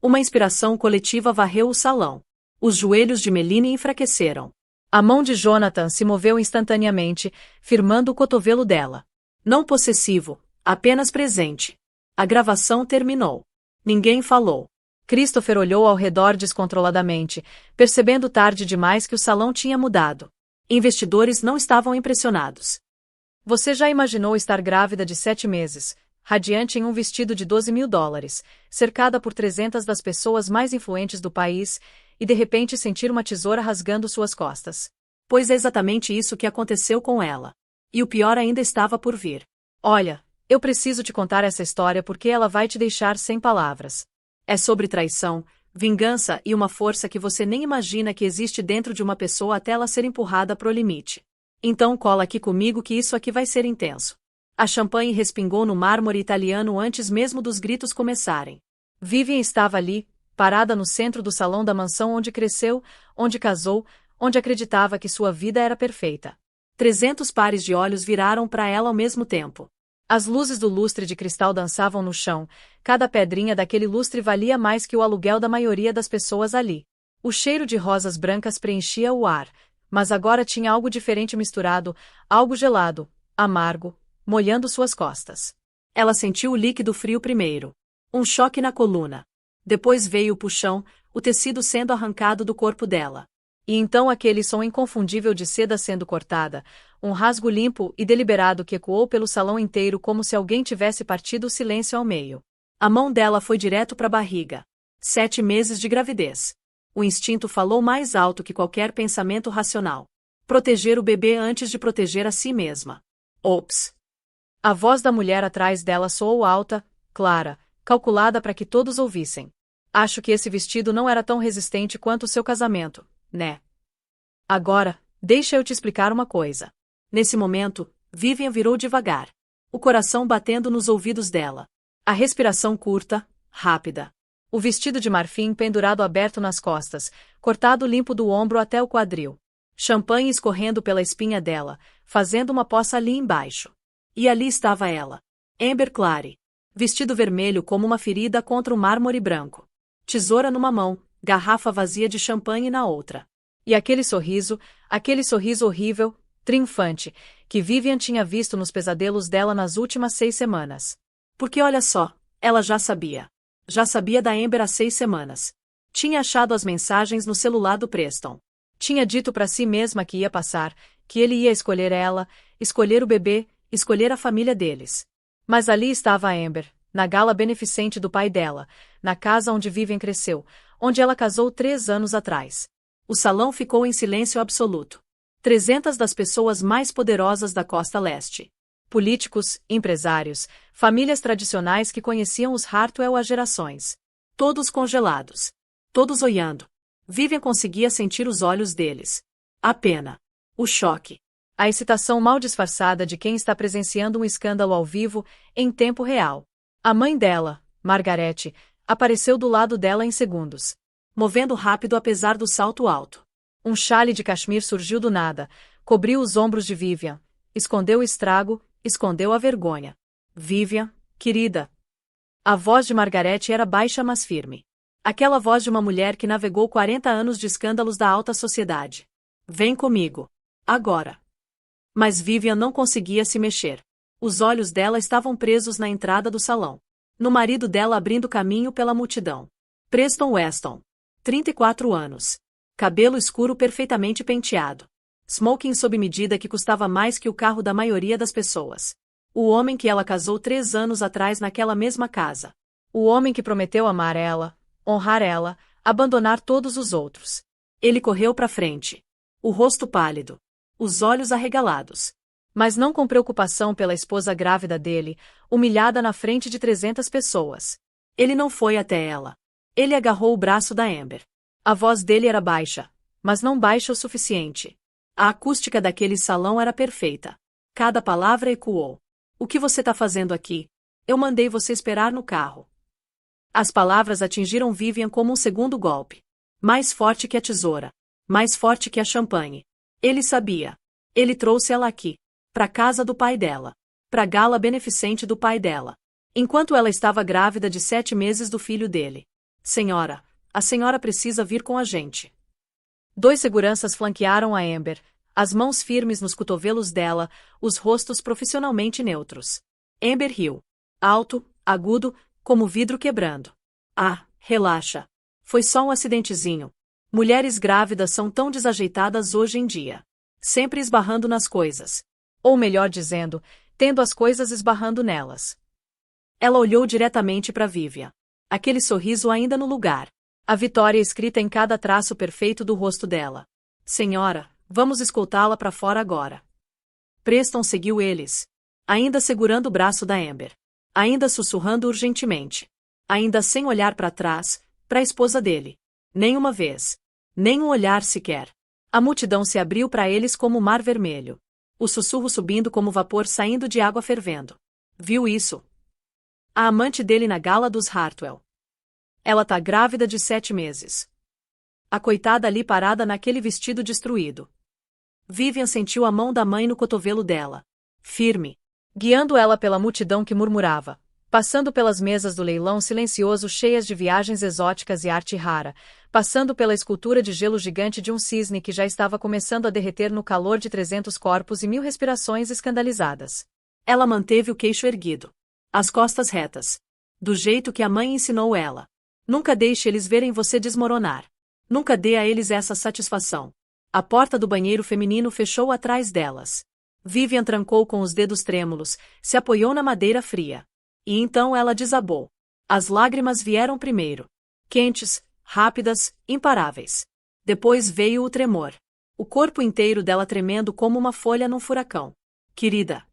Speaker 1: Uma inspiração coletiva varreu o salão. Os joelhos de Meline enfraqueceram. A mão de Jonathan se moveu instantaneamente, firmando o cotovelo dela. Não possessivo, apenas presente. A gravação terminou. Ninguém falou. Christopher olhou ao redor descontroladamente, percebendo tarde demais que o salão tinha mudado. Investidores não estavam impressionados. Você já imaginou estar grávida de 7 meses, radiante em um vestido de $12.000, cercada por 300 das pessoas mais influentes do país, e de repente sentir uma tesoura rasgando suas costas? Pois é exatamente isso que aconteceu com ela. E o pior ainda estava por vir. Olha, eu preciso te contar essa história porque ela vai te deixar sem palavras. É sobre traição, vingança e uma força que você nem imagina que existe dentro de uma pessoa até ela ser empurrada pro limite. Então cola aqui comigo que isso aqui vai ser intenso. A champanhe respingou no mármore italiano antes mesmo dos gritos começarem. Vivian estava ali, parada no centro do salão da mansão onde cresceu, onde casou, onde acreditava que sua vida era perfeita. 300 pares de olhos viraram para ela ao mesmo tempo. As luzes do lustre de cristal dançavam no chão, cada pedrinha daquele lustre valia mais que o aluguel da maioria das pessoas ali. O cheiro de rosas brancas preenchia o ar, mas agora tinha algo diferente misturado, algo gelado, amargo, molhando suas costas. Ela sentiu o líquido frio primeiro. Um choque na coluna. Depois veio o puxão, o tecido sendo arrancado do corpo dela. E então aquele som inconfundível de seda sendo cortada, um rasgo limpo e deliberado que ecoou pelo salão inteiro como se alguém tivesse partido o silêncio ao meio. A mão dela foi direto para a barriga. 7 meses de gravidez. O instinto falou mais alto que qualquer pensamento racional. Proteger o bebê antes de proteger a si mesma. Ops! A voz da mulher atrás dela soou alta, clara, calculada para que todos ouvissem. Acho que esse vestido não era tão resistente quanto o seu casamento, né? Agora, deixa eu te explicar uma coisa. Nesse momento, Vivian virou devagar. O coração batendo nos ouvidos dela. A respiração curta, rápida. O vestido de marfim pendurado aberto nas costas, cortado limpo do ombro até o quadril. Champanhe escorrendo pela espinha dela, fazendo uma poça ali embaixo. E ali estava ela. Amber Clary. Vestido vermelho como uma ferida contra o mármore branco. Tesoura numa mão, garrafa vazia de champanhe na outra. E aquele sorriso horrível, triunfante, que Vivian tinha visto nos pesadelos dela nas últimas 6 semanas. Porque olha só, ela já sabia. Já sabia da Amber há 6 semanas. Tinha achado as mensagens no celular do Preston. Tinha dito para si mesma que ia passar, que ele ia escolher ela, escolher o bebê, escolher a família deles. Mas ali estava a Amber, na gala beneficente do pai dela, na casa onde Vivian cresceu, onde ela casou 3 anos atrás. O salão ficou em silêncio absoluto. 300 das pessoas mais poderosas da costa leste. Políticos, empresários, famílias tradicionais que conheciam os Hartwell há gerações. Todos congelados. Todos olhando. Vivian conseguia sentir os olhos deles. A pena. O choque. A excitação mal disfarçada de quem está presenciando um escândalo ao vivo, em tempo real. A mãe dela, Margarete, apareceu do lado dela em segundos. Movendo rápido apesar do salto alto. Um chale de cachemir surgiu do nada, cobriu os ombros de Vivian, escondeu o estrago, escondeu a vergonha. Vivian, querida. A voz de Margarete era baixa mas firme. Aquela voz de uma mulher que navegou 40 anos de escândalos da alta sociedade. Vem comigo. Agora. Mas Vivian não conseguia se mexer. Os olhos dela estavam presos na entrada do salão. No marido dela abrindo caminho pela multidão. Preston Weston. 34 anos. Cabelo escuro perfeitamente penteado. Smoking sob medida que custava mais que o carro da maioria das pessoas. O homem que ela casou 3 anos atrás naquela mesma casa. O homem que prometeu amar ela, honrar ela, abandonar todos os outros. Ele correu para frente. O rosto pálido. Os olhos arregalados. Mas não com preocupação pela esposa grávida dele, humilhada na frente de 300 pessoas. Ele não foi até ela. Ele agarrou o braço da Amber. A voz dele era baixa, mas não baixa o suficiente. A acústica daquele salão era perfeita. Cada palavra ecoou. O que você está fazendo aqui? Eu mandei você esperar no carro. As palavras atingiram Vivian como um segundo golpe. Mais forte que a tesoura. Mais forte que a champanhe. Ele sabia. Ele trouxe ela aqui. Para casa do pai dela. Para a gala beneficente do pai dela. Enquanto ela estava grávida de 7 meses do filho dele. Senhora, a senhora precisa vir com a gente. 2 seguranças flanquearam a Amber, as mãos firmes nos cotovelos dela, os rostos profissionalmente neutros. Amber riu. Alto, agudo, como vidro quebrando. Ah, relaxa. Foi só um acidentezinho. Mulheres grávidas são tão desajeitadas hoje em dia. Sempre esbarrando nas coisas. Ou melhor dizendo, tendo as coisas esbarrando nelas. Ela olhou diretamente para Vivian. Aquele sorriso ainda no lugar. A vitória escrita em cada traço perfeito do rosto dela. Senhora, vamos escoltá-la para fora agora. Preston seguiu eles. Ainda segurando o braço da Amber. Ainda sussurrando urgentemente. Ainda sem olhar para trás, para a esposa dele. Nem uma vez. Nem um olhar sequer. A multidão se abriu para eles como o mar vermelho. O sussurro subindo como vapor saindo de água fervendo. Viu isso? A amante dele na gala dos Hartwell. Ela tá grávida de 7 meses. A coitada ali parada naquele vestido destruído. Vivian sentiu a mão da mãe no cotovelo dela. Firme. Guiando ela pela multidão que murmurava. Passando pelas mesas do leilão silencioso cheias de viagens exóticas e arte rara. Passando pela escultura de gelo gigante de um cisne que já estava começando a derreter no calor de 300 corpos e 1000 respirações escandalizadas. Ela manteve o queixo erguido. As costas retas. Do jeito que a mãe ensinou ela. Nunca deixe eles verem você desmoronar. Nunca dê a eles essa satisfação. A porta do banheiro feminino fechou atrás delas. Vivian trancou com os dedos trêmulos, se apoiou na madeira fria. E então ela desabou. As lágrimas vieram primeiro. Quentes, rápidas, imparáveis. Depois veio o tremor. O corpo inteiro dela tremendo como uma folha num furacão. Querida.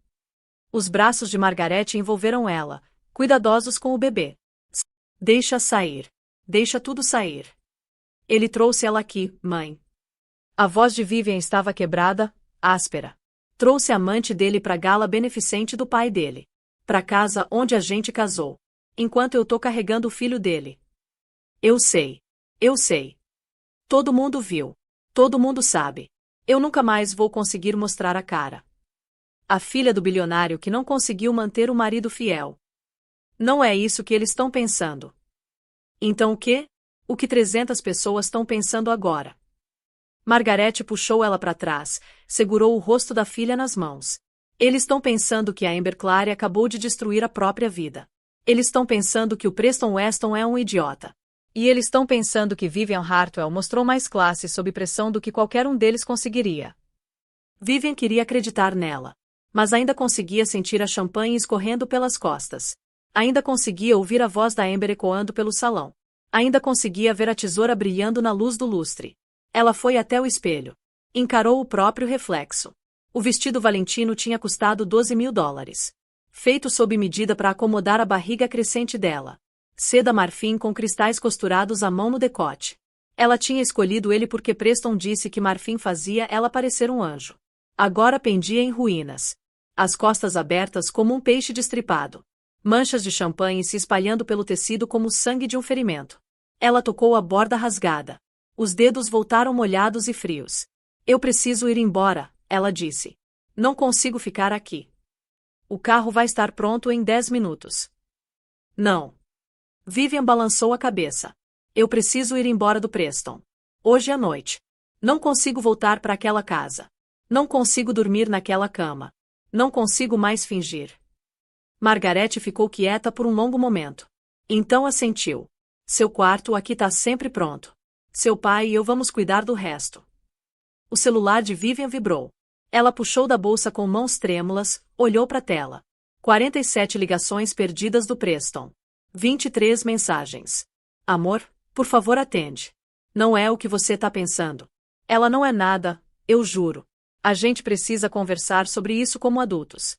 Speaker 1: Os braços de Margarete envolveram ela, cuidadosos com o bebê. Deixa sair. Deixa tudo sair. Ele trouxe ela aqui, mãe. A voz de Vivian estava quebrada, áspera. Trouxe a amante dele para a gala beneficente do pai dele. Para casa onde a gente casou. Enquanto eu tô carregando o filho dele. Eu sei. Eu sei. Todo mundo viu. Todo mundo sabe. Eu nunca mais vou conseguir mostrar a cara. A filha do bilionário que não conseguiu manter o marido fiel. Não é isso que eles estão pensando. Então o quê? O que 300 pessoas estão pensando agora? Margarete puxou ela para trás, segurou o rosto da filha nas mãos. Eles estão pensando que a Amber Clary acabou de destruir a própria vida. Eles estão pensando que o Preston Weston é um idiota. E eles estão pensando que Vivian Hartwell mostrou mais classe sob pressão do que qualquer um deles conseguiria. Vivian queria acreditar nela. Mas ainda conseguia sentir a champanhe escorrendo pelas costas. Ainda conseguia ouvir a voz da Amber ecoando pelo salão. Ainda conseguia ver a tesoura brilhando na luz do lustre. Ela foi até o espelho. Encarou o próprio reflexo. O vestido Valentino tinha custado $12.000. Feito sob medida para acomodar a barriga crescente dela. Seda marfim com cristais costurados à mão no decote. Ela tinha escolhido ele porque Preston disse que marfim fazia ela parecer um anjo. Agora pendia em ruínas. As costas abertas como um peixe destripado. Manchas de champanhe se espalhando pelo tecido como o sangue de um ferimento. Ela tocou a borda rasgada. Os dedos voltaram molhados e frios. Eu preciso ir embora, ela disse. Não consigo ficar aqui. O carro vai estar pronto em 10 minutos. Não. Vivian balançou a cabeça. Eu preciso ir embora do Preston. Hoje à noite. Não consigo voltar para aquela casa. Não consigo dormir naquela cama. Não consigo mais fingir. Margarete ficou quieta por um longo momento. Então assentiu. Seu quarto aqui tá sempre pronto. Seu pai e eu vamos cuidar do resto. O celular de Vivian vibrou. Ela puxou da bolsa com mãos trêmulas, olhou para a tela. 47 ligações perdidas do Preston. 23 mensagens. Amor, por favor atende. Não é o que você tá pensando. Ela não é nada, eu juro. A gente precisa conversar sobre isso como adultos.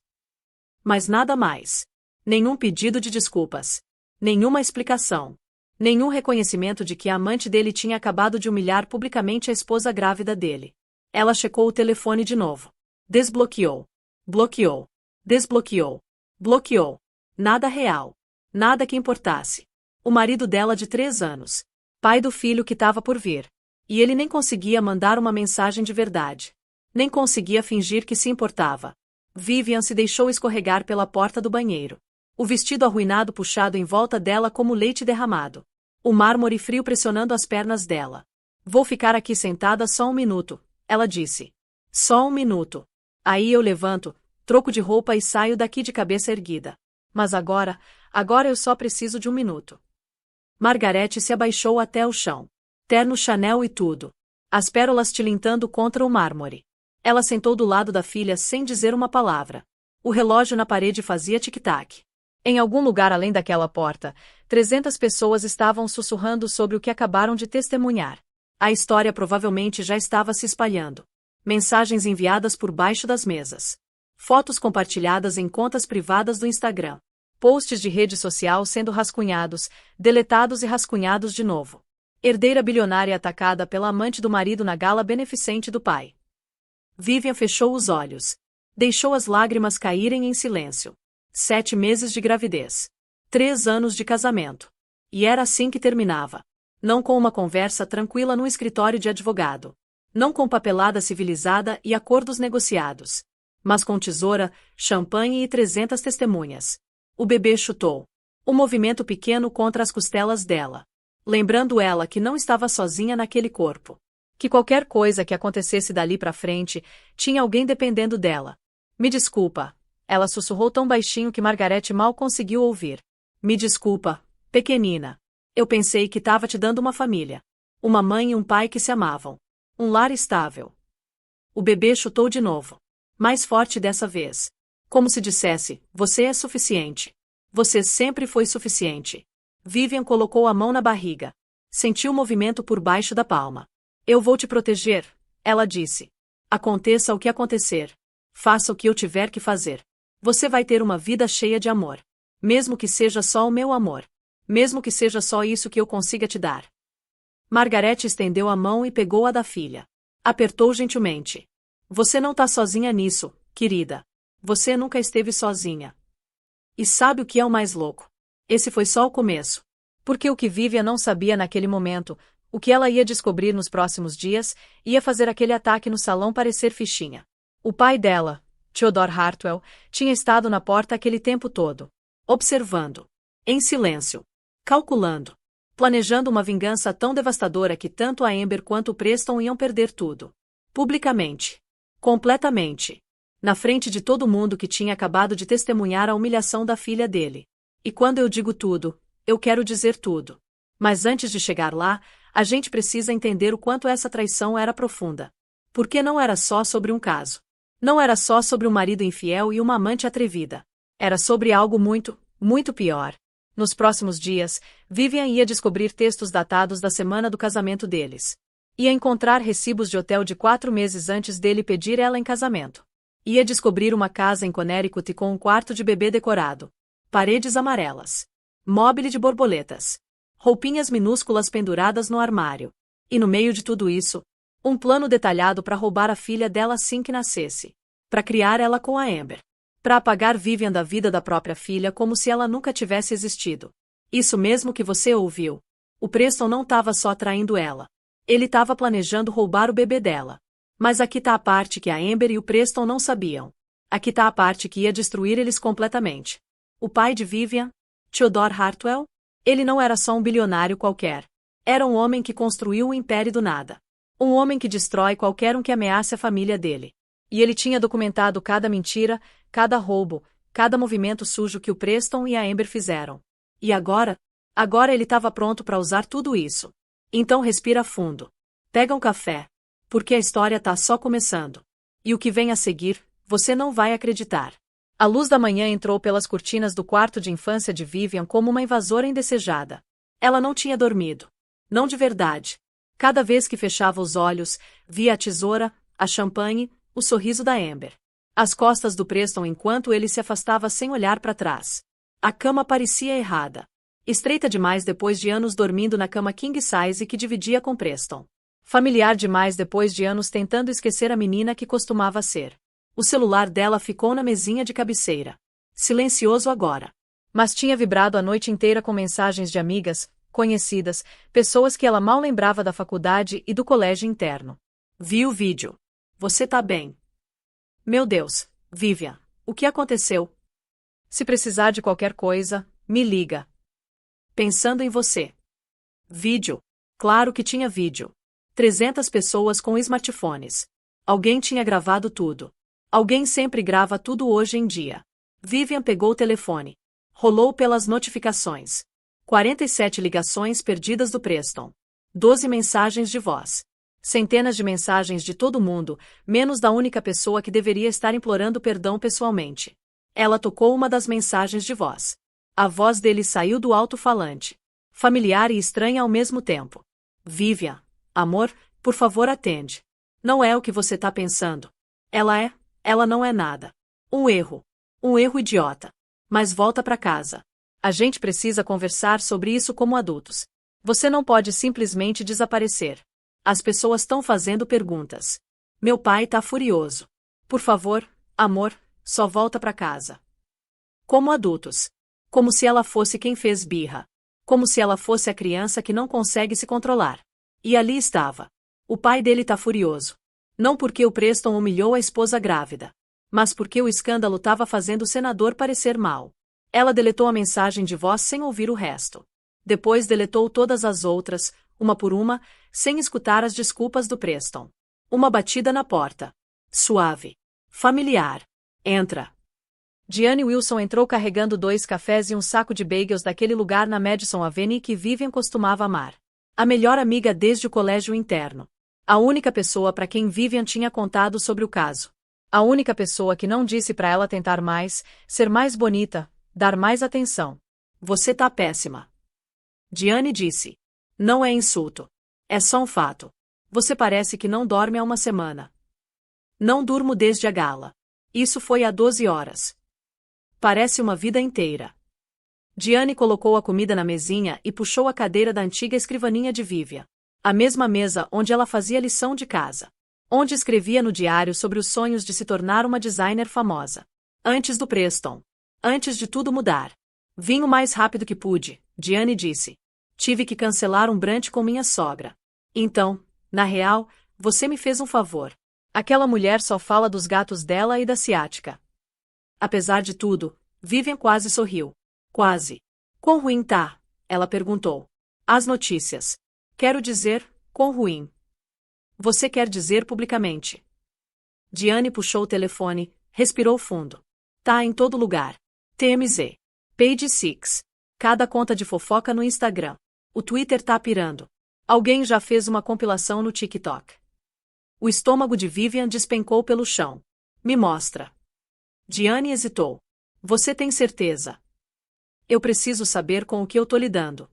Speaker 1: Mas nada mais. Nenhum pedido de desculpas. Nenhuma explicação. Nenhum reconhecimento de que a amante dele tinha acabado de humilhar publicamente a esposa grávida dele. Ela checou o telefone de novo. Desbloqueou. Bloqueou. Desbloqueou. Bloqueou. Nada real. Nada que importasse. O marido dela de 3 anos. Pai do filho que estava por vir. E ele nem conseguia mandar uma mensagem de verdade. Nem conseguia fingir que se importava. Vivian se deixou escorregar pela porta do banheiro. O vestido arruinado puxado em volta dela como leite derramado. O mármore frio pressionando as pernas dela. Vou ficar aqui sentada só 1 minuto, ela disse. Só 1 minuto. Aí eu levanto, troco de roupa e saio daqui de cabeça erguida. Mas agora eu só preciso de 1 minuto. Margarete se abaixou até o chão. Terno Chanel e tudo. As pérolas tilintando contra o mármore. Ela sentou do lado da filha sem dizer uma palavra. O relógio na parede fazia tic-tac. Em algum lugar além daquela porta, 300 pessoas estavam sussurrando sobre o que acabaram de testemunhar. A história provavelmente já estava se espalhando. Mensagens enviadas por baixo das mesas. Fotos compartilhadas em contas privadas do Instagram. Posts de rede social sendo rascunhados, deletados e rascunhados de novo. Herdeira bilionária atacada pela amante do marido na gala beneficente do pai. Vivian fechou os olhos. Deixou as lágrimas caírem em silêncio. 7 meses de gravidez. 3 anos de casamento. E era assim que terminava. Não com uma conversa tranquila num escritório de advogado. Não com papelada civilizada e acordos negociados. Mas com tesoura, champanhe e 300 testemunhas. O bebê chutou. Um movimento pequeno contra as costelas dela. Lembrando ela que não estava sozinha naquele corpo. Que qualquer coisa que acontecesse dali pra frente, tinha alguém dependendo dela. Me desculpa. Ela sussurrou tão baixinho que Margarete mal conseguiu ouvir. Me desculpa, pequenina. Eu pensei que tava te dando uma família. Uma mãe e um pai que se amavam. Um lar estável. O bebê chutou de novo. Mais forte dessa vez. Como se dissesse, você é suficiente. Você sempre foi suficiente. Vivian colocou a mão na barriga. Sentiu o movimento por baixo da palma. Eu vou te proteger, ela disse. Aconteça o que acontecer. Faça o que eu tiver que fazer. Você vai ter uma vida cheia de amor. Mesmo que seja só o meu amor. Mesmo que seja só isso que eu consiga te dar. Margarete estendeu a mão e pegou a da filha. Apertou gentilmente. Você não tá sozinha nisso, querida. Você nunca esteve sozinha. E sabe o que é o mais louco? Esse foi só o começo. Porque o que Vivian não sabia naquele momento, o que ela ia descobrir nos próximos dias, ia fazer aquele ataque no salão parecer fichinha. O pai dela, Theodore Hartwell, tinha estado na porta aquele tempo todo. Observando. Em silêncio. Calculando. Planejando uma vingança tão devastadora que tanto a Amber quanto o Preston iam perder tudo. Publicamente. Completamente. Na frente de todo mundo que tinha acabado de testemunhar a humilhação da filha dele. E quando eu digo tudo, eu quero dizer tudo. Mas antes de chegar lá, a gente precisa entender o quanto essa traição era profunda. Porque não era só sobre um caso. Não era só sobre um marido infiel e uma amante atrevida. Era sobre algo muito, Muito pior. Nos próximos dias, Vivian ia descobrir textos datados da semana do casamento deles. Ia encontrar recibos de hotel de 4 meses antes dele pedir ela em casamento. Ia descobrir uma casa em Connecticut com um quarto de bebê decorado. Paredes amarelas. Mobile de borboletas. Roupinhas minúsculas penduradas no armário. E no meio de tudo isso, um plano detalhado para roubar a filha dela assim que nascesse. Para criar ela com a Amber. Para apagar Vivian da vida da própria filha como se ela nunca tivesse existido. Isso mesmo que você ouviu. O Preston não estava só traindo ela. Ele estava planejando roubar o bebê dela. Mas aqui tá a parte que a Amber e o Preston não sabiam. Aqui tá a parte que ia destruir eles completamente. O pai de Vivian, Theodore Hartwell, ele não era só um bilionário qualquer. Era um homem que construiu um império do nada. Um homem que destrói qualquer um que ameace a família dele. E ele tinha documentado cada mentira, cada roubo, cada movimento sujo que o Preston e a Amber fizeram. E agora? Agora ele estava pronto para usar tudo isso. Então respira fundo. Pega um café. Porque a história tá só começando. E o que vem a seguir, você não vai acreditar. A luz da manhã entrou pelas cortinas do quarto de infância de Vivian como uma invasora indesejada. Ela não tinha dormido. Não de verdade. Cada vez que fechava os olhos, via a tesoura, a champanhe, o sorriso da Amber. As costas do Preston enquanto ele se afastava sem olhar para trás. A cama parecia errada. Estreita demais depois de anos dormindo na cama king size que dividia com Preston. Familiar demais depois de anos tentando esquecer a menina que costumava ser. O celular dela ficou na mesinha de cabeceira. Silencioso agora. Mas tinha vibrado a noite inteira com mensagens de amigas, conhecidas, pessoas que ela mal lembrava da faculdade e do colégio interno. Vi o vídeo. Você tá bem? Meu Deus, Vivian, o que aconteceu? Se precisar de qualquer coisa, me liga. Pensando em você. Vídeo. Claro que tinha vídeo. 300 pessoas com smartphones. Alguém tinha gravado tudo. Alguém sempre grava tudo hoje em dia. Vivian pegou o telefone. Rolou pelas notificações. 47 ligações perdidas do Preston. 12 mensagens de voz. Centenas de mensagens de todo mundo, menos da única pessoa que deveria estar implorando perdão pessoalmente. Ela tocou uma das mensagens de voz. A voz dele saiu do alto-falante. Familiar e estranha ao mesmo tempo. Vivian, amor, por favor atende. Não é o que você tá pensando. Ela não é nada. Um erro idiota. Mas volta pra casa. A gente precisa conversar sobre isso como adultos. Você não pode simplesmente desaparecer. As pessoas estão fazendo perguntas. Meu pai tá furioso. Por favor, amor, só volta pra casa. Como adultos. Como se ela fosse quem fez birra. Como se ela fosse a criança que não consegue se controlar. E ali estava. O pai dele tá furioso. Não porque o Preston humilhou a esposa grávida. Mas porque o escândalo estava fazendo o senador parecer mal. Ela deletou a mensagem de voz sem ouvir o resto. Depois deletou todas as outras, uma por uma, sem escutar as desculpas do Preston. Uma batida na porta. Suave. Familiar. Entra. Diane Wilson entrou carregando 2 cafés e um saco de bagels daquele lugar na Madison Avenue que Vivian costumava amar. A melhor amiga desde o colégio interno. A única pessoa para quem Vivian tinha contado sobre o caso. A única pessoa que não disse para ela tentar mais, ser mais bonita, dar mais atenção. Você tá péssima. Diane disse. Não é insulto. É só um fato. Você parece que não dorme há uma semana. Não durmo desde a gala. Isso foi há 12 horas. Parece uma vida inteira. Diane colocou a comida na mesinha e puxou a cadeira da antiga escrivaninha de Vivian. A mesma mesa onde ela fazia lição de casa. Onde escrevia no diário sobre os sonhos de se tornar uma designer famosa. Antes do Preston. Antes de tudo mudar. Vim o mais rápido que pude, Diane disse. Tive que cancelar um brunch com minha sogra. Então, na real, você me fez um favor. Aquela mulher só fala dos gatos dela e da ciática. Apesar de tudo, Vivian quase sorriu. Quase. Quão ruim tá? Ela perguntou. As notícias. Quero dizer, quão ruim. Você quer dizer publicamente. Diane puxou o telefone, respirou fundo. Tá em todo lugar. TMZ. Page 6. Cada conta de fofoca no Instagram. O Twitter tá pirando. Alguém já fez uma compilação no TikTok. O estômago de Vivian despencou pelo chão. Me mostra. Diane hesitou. Você tem certeza? Eu preciso saber com o que eu tô lidando.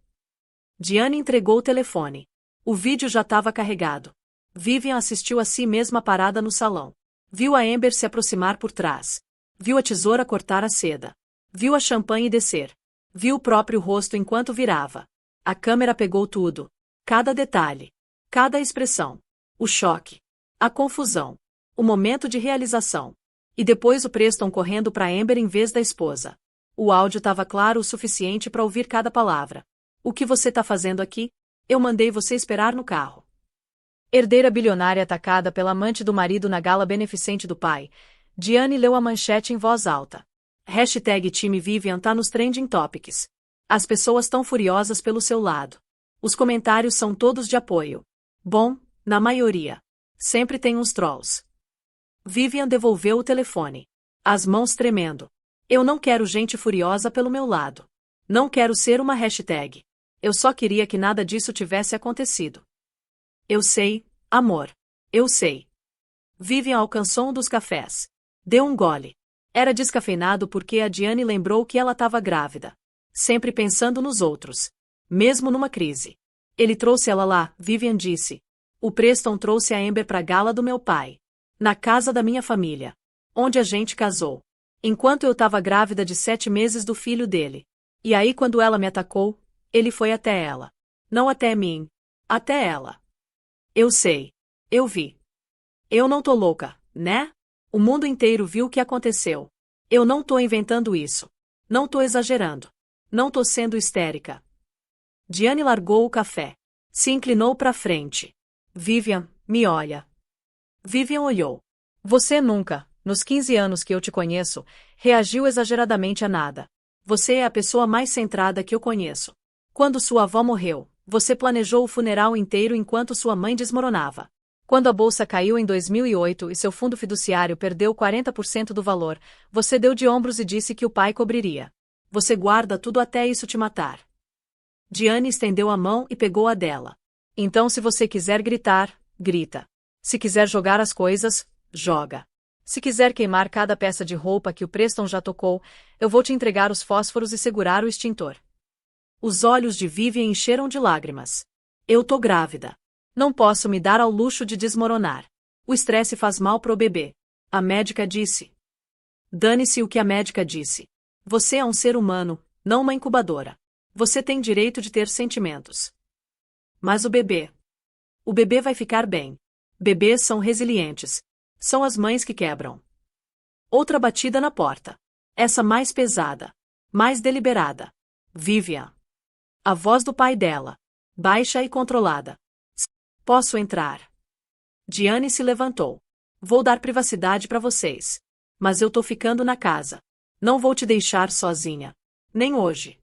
Speaker 1: Diane entregou o telefone. O vídeo já estava carregado. Vivian assistiu a si mesma parada no salão. Viu a Amber se aproximar por trás. Viu a tesoura cortar a seda. Viu a champanhe descer. Viu o próprio rosto enquanto virava. A câmera pegou tudo. Cada detalhe. Cada expressão. O choque. A confusão. O momento de realização. E depois o Preston correndo para Amber em vez da esposa. O áudio estava claro o suficiente para ouvir cada palavra. O que você tá fazendo aqui? Eu mandei você esperar no carro. Herdeira bilionária atacada pela amante do marido na gala beneficente do pai. Diane leu a manchete em voz alta. Hashtag time Vivian tá nos trending topics. As pessoas tão furiosas pelo seu lado. Os comentários são todos de apoio. Bom, na maioria. Sempre tem uns trolls. Vivian devolveu o telefone. As mãos tremendo. Eu não quero gente furiosa pelo meu lado. Não quero ser uma hashtag. Eu só queria que nada disso tivesse acontecido. Eu sei, amor. Eu sei. Vivian alcançou um dos cafés. Deu um gole. Era descafeinado porque a Diane lembrou que ela estava grávida. Sempre pensando nos outros. Mesmo numa crise. Ele trouxe ela lá, Vivian disse. O Preston trouxe a Amber pra gala do meu pai. Na casa da minha família. Onde a gente casou. Enquanto eu estava grávida de 7 meses do filho dele. E aí quando ela me atacou, ele foi até ela. Não até mim. Até ela. Eu sei. Eu vi. Eu não tô louca, né? O mundo inteiro viu o que aconteceu. Eu não tô inventando isso. Não tô exagerando. Não tô sendo histérica. Diane largou o café. Se inclinou pra frente. Vivian, me olha. Vivian olhou. Você nunca, nos 15 anos que eu te conheço, reagiu exageradamente a nada. Você é a pessoa mais centrada que eu conheço. Quando sua avó morreu, você planejou o funeral inteiro enquanto sua mãe desmoronava. Quando a bolsa caiu em 2008 e seu fundo fiduciário perdeu 40% do valor, você deu de ombros e disse que o pai cobriria. Você guarda tudo até isso te matar. Diane estendeu a mão e pegou a dela. Então se você quiser gritar, grita. Se quiser jogar as coisas, joga. Se quiser queimar cada peça de roupa que o Preston já tocou, eu vou te entregar os fósforos e segurar o extintor. Os olhos de Vivian encheram de lágrimas. Eu tô grávida. Não posso me dar ao luxo de desmoronar. O estresse faz mal pro bebê. A médica disse. Dane-se o que a médica disse. Você é um ser humano, não uma incubadora. Você tem direito de ter sentimentos. Mas o bebê. O bebê vai ficar bem. Bebês são resilientes. São as mães que quebram. Outra batida na porta. Essa mais pesada. Mais deliberada. Vivian. A voz do pai dela. Baixa e controlada. Posso entrar? Diane se levantou. Vou dar privacidade para vocês. Mas eu tô ficando na casa. Não vou te deixar sozinha. Nem hoje.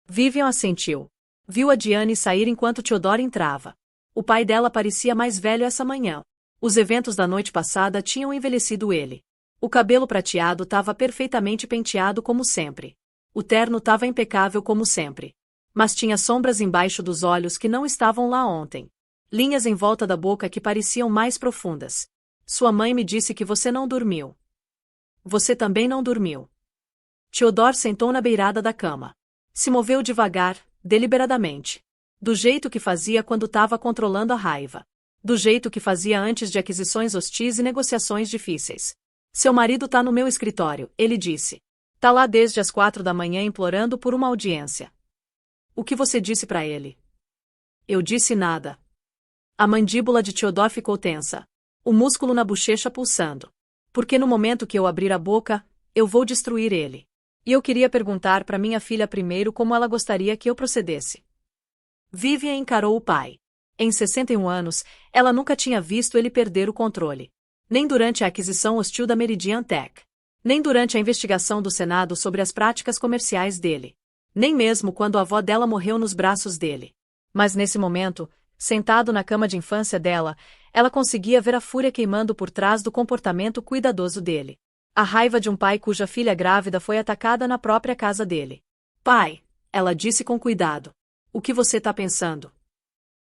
Speaker 1: Vivian assentiu. Viu a Diane sair enquanto Theodore entrava. O pai dela parecia mais velho essa manhã. Os eventos da noite passada tinham envelhecido ele. O cabelo prateado estava perfeitamente penteado como sempre. O terno estava impecável como sempre. Mas tinha sombras embaixo dos olhos que não estavam lá ontem. Linhas em volta da boca que pareciam mais profundas. Sua mãe me disse que você não dormiu. Você também não dormiu. Theodore sentou na beirada da cama. Se moveu devagar, deliberadamente. Do jeito que fazia quando estava controlando a raiva. Do jeito que fazia antes de aquisições hostis e negociações difíceis. Seu marido tá no meu escritório, ele disse. Tá lá desde as 4 da manhã implorando por uma audiência. O que você disse para ele? Eu disse nada. A mandíbula de Theodore ficou tensa. O músculo na bochecha pulsando. Porque no momento que eu abrir a boca, eu vou destruir ele. E eu queria perguntar para minha filha primeiro como ela gostaria que eu procedesse. Vivian encarou o pai. Em 61 anos, ela nunca tinha visto ele perder o controle. Nem durante a aquisição hostil da Meridian Tech. Nem durante a investigação do Senado sobre as práticas comerciais dele. Nem mesmo quando a avó dela morreu nos braços dele. Mas nesse momento, sentado na cama de infância dela, ela conseguia ver a fúria queimando por trás do comportamento cuidadoso dele. A raiva de um pai cuja filha grávida foi atacada na própria casa dele. Pai, ela disse com cuidado. O que você tá pensando?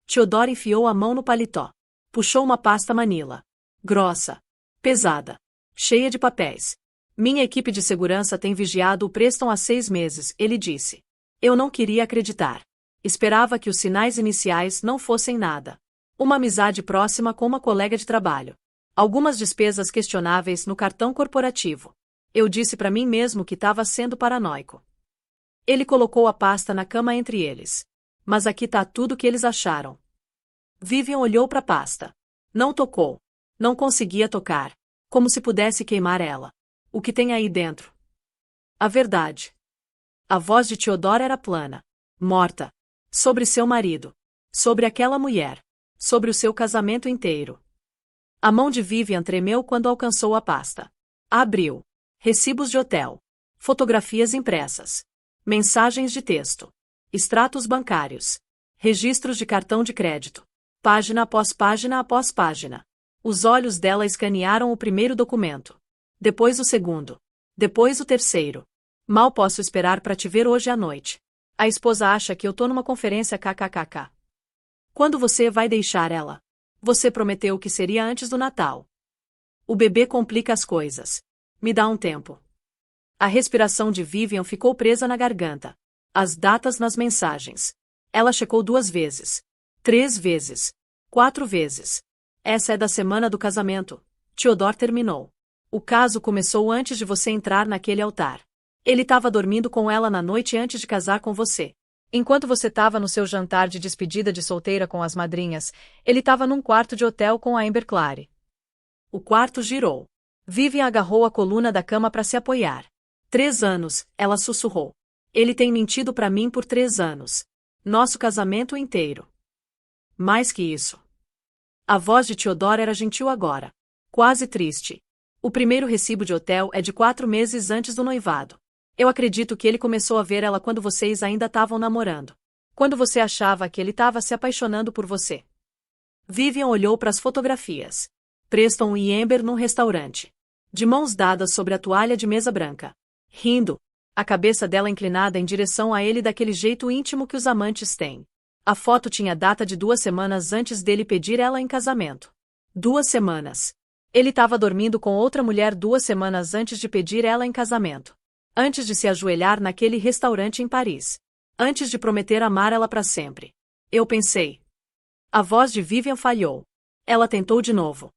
Speaker 1: Theodore enfiou a mão no paletó. Puxou uma pasta Manila. Grossa. Pesada. Cheia de papéis. Minha equipe de segurança tem vigiado o Preston há 6 meses, ele disse. Eu não queria acreditar. Esperava que os sinais iniciais não fossem nada. Uma amizade próxima com uma colega de trabalho. Algumas despesas questionáveis no cartão corporativo. Eu disse para mim mesmo que estava sendo paranoico. Ele colocou a pasta na cama entre eles. Mas aqui tá tudo o que eles acharam. Vivian olhou para a pasta. Não tocou. Não conseguia tocar. Como se pudesse queimar ela. O que tem aí dentro? A verdade. A voz de Theodore era plana. Morta. Sobre seu marido. Sobre aquela mulher. Sobre o seu casamento inteiro. A mão de Vivian tremeu quando alcançou a pasta. Abriu. Recibos de hotel. Fotografias impressas. Mensagens de texto. Extratos bancários. Registros de cartão de crédito. Página após página após página. Os olhos dela escanearam o primeiro documento. Depois o segundo. Depois o terceiro. Mal posso esperar para te ver hoje à noite. A esposa acha que eu tô numa conferência kkkk. Quando você vai deixar ela? Você prometeu que seria antes do Natal. O bebê complica as coisas. Me dá um tempo. A respiração de Vivian ficou presa na garganta. As datas nas mensagens. Ela checou 2 vezes. 3 vezes. 4 vezes. Essa é da semana do casamento. Theodore terminou. O caso começou antes de você entrar naquele altar. Ele estava dormindo com ela na noite antes de casar com você. Enquanto você estava no seu jantar de despedida de solteira com as madrinhas, ele estava num quarto de hotel com a Amber Clary. O quarto girou. Vivian agarrou a coluna da cama para se apoiar. 3 anos, ela sussurrou. Ele tem mentido para mim por 3 anos. Nosso casamento inteiro. Mais que isso. A voz de Theodore era gentil agora. Quase triste. O primeiro recibo de hotel é de 4 meses antes do noivado. Eu acredito que ele começou a ver ela quando vocês ainda estavam namorando. Quando você achava que ele estava se apaixonando por você. Vivian olhou para as fotografias. Preston e Amber num restaurante. De mãos dadas sobre a toalha de mesa branca. Rindo. A cabeça dela inclinada em direção a ele daquele jeito íntimo que os amantes têm. A foto tinha data de 2 semanas antes dele pedir ela em casamento. 2 semanas. Ele estava dormindo com outra mulher 2 semanas antes de pedir ela em casamento. Antes de se ajoelhar naquele restaurante em Paris. Antes de prometer amar ela para sempre. Eu pensei. A voz de Vivian falhou. Ela tentou de novo.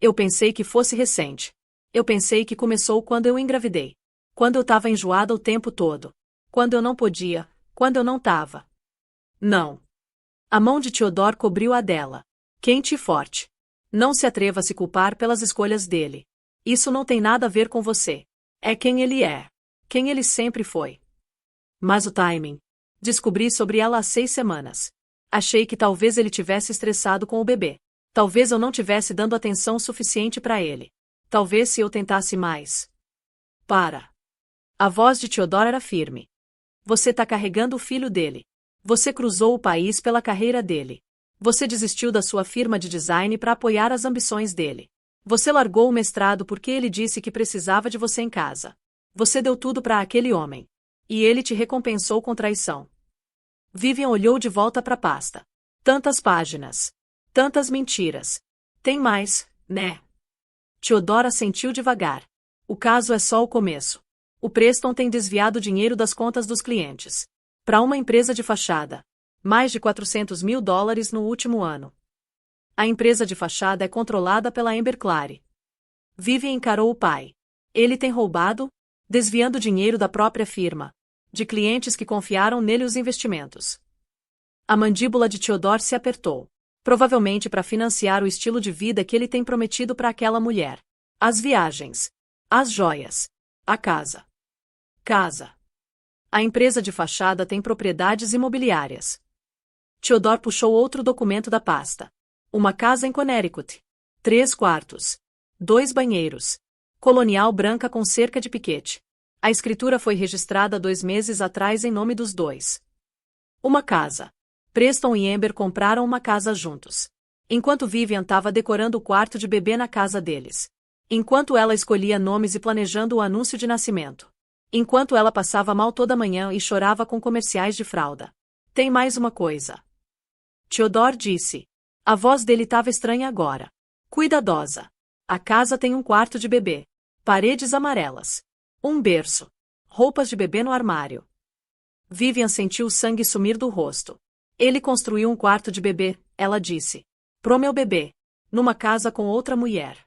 Speaker 1: Eu pensei que fosse recente. Eu pensei que começou quando eu engravidei. Quando eu estava enjoada o tempo todo. Quando eu não podia. Quando eu não estava. Não. A mão de Theodore cobriu a dela. Quente e forte. Não se atreva a se culpar pelas escolhas dele. Isso não tem nada a ver com você. É quem ele é. Quem ele sempre foi. Mas o timing. Descobri sobre ela há 6 semanas. Achei que talvez ele tivesse estressado com o bebê. Talvez eu não tivesse dando atenção suficiente para ele. Talvez se eu tentasse mais. Para. A voz de Theodore era firme. Você tá carregando o filho dele. Você cruzou o país pela carreira dele. Você desistiu da sua firma de design para apoiar as ambições dele. Você largou o mestrado porque ele disse que precisava de você em casa. Você deu tudo para aquele homem. E ele te recompensou com traição. Vivian olhou de volta para a pasta. Tantas páginas. Tantas mentiras. Tem mais, né? Theodore assentiu devagar. O caso é só o começo. O Preston tem desviado dinheiro das contas dos clientes. Para uma empresa de fachada. Mais de $400 mil no último ano. A empresa de fachada é controlada pela Amber Clary. Vivian encarou o pai. Ele tem roubado, desviando dinheiro da própria firma, de clientes que confiaram nele os investimentos. A mandíbula de Theodore se apertou. Provavelmente para financiar o estilo de vida que ele tem prometido para aquela mulher. As viagens. As joias. A casa. Casa. A empresa de fachada tem propriedades imobiliárias. Theodore puxou outro documento da pasta. Uma casa em Connecticut. 3 quartos. 2 banheiros. Colonial branca com cerca de piquete. A escritura foi registrada 2 meses atrás em nome dos dois. Uma casa. Preston e Amber compraram uma casa juntos. Enquanto Vivian estava decorando o quarto de bebê na casa deles. Enquanto ela escolhia nomes e planejando o anúncio de nascimento. Enquanto ela passava mal toda manhã e chorava com comerciais de fralda. Tem mais uma coisa. Theodore disse. A voz dele estava estranha agora. Cuidadosa. A casa tem um quarto de bebê. Paredes amarelas. Um berço. Roupas de bebê no armário. Vivian sentiu o sangue sumir do rosto. Ele construiu um quarto de bebê, ela disse. Pro meu bebê. Numa casa com outra mulher.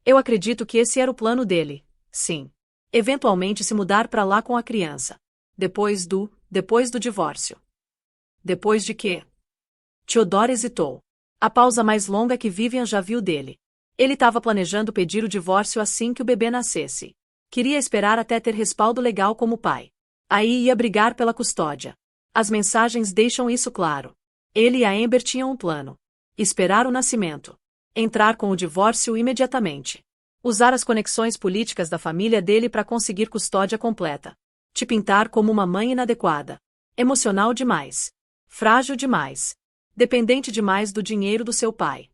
Speaker 1: Eu acredito que esse era o plano dele, sim. Eventualmente se mudar para lá com a criança. Depois do divórcio. Depois de quê? Theodore hesitou. A pausa mais longa que Vivian já viu dele. Ele estava planejando pedir o divórcio assim que o bebê nascesse. Queria esperar até ter respaldo legal como pai. Aí ia brigar pela custódia. As mensagens deixam isso claro. Ele e a Amber tinham um plano. Esperar o nascimento. Entrar com o divórcio imediatamente. Usar as conexões políticas da família dele para conseguir custódia completa. Te pintar como uma mãe inadequada. Emocional demais. Frágil demais. Dependente demais do dinheiro do seu pai.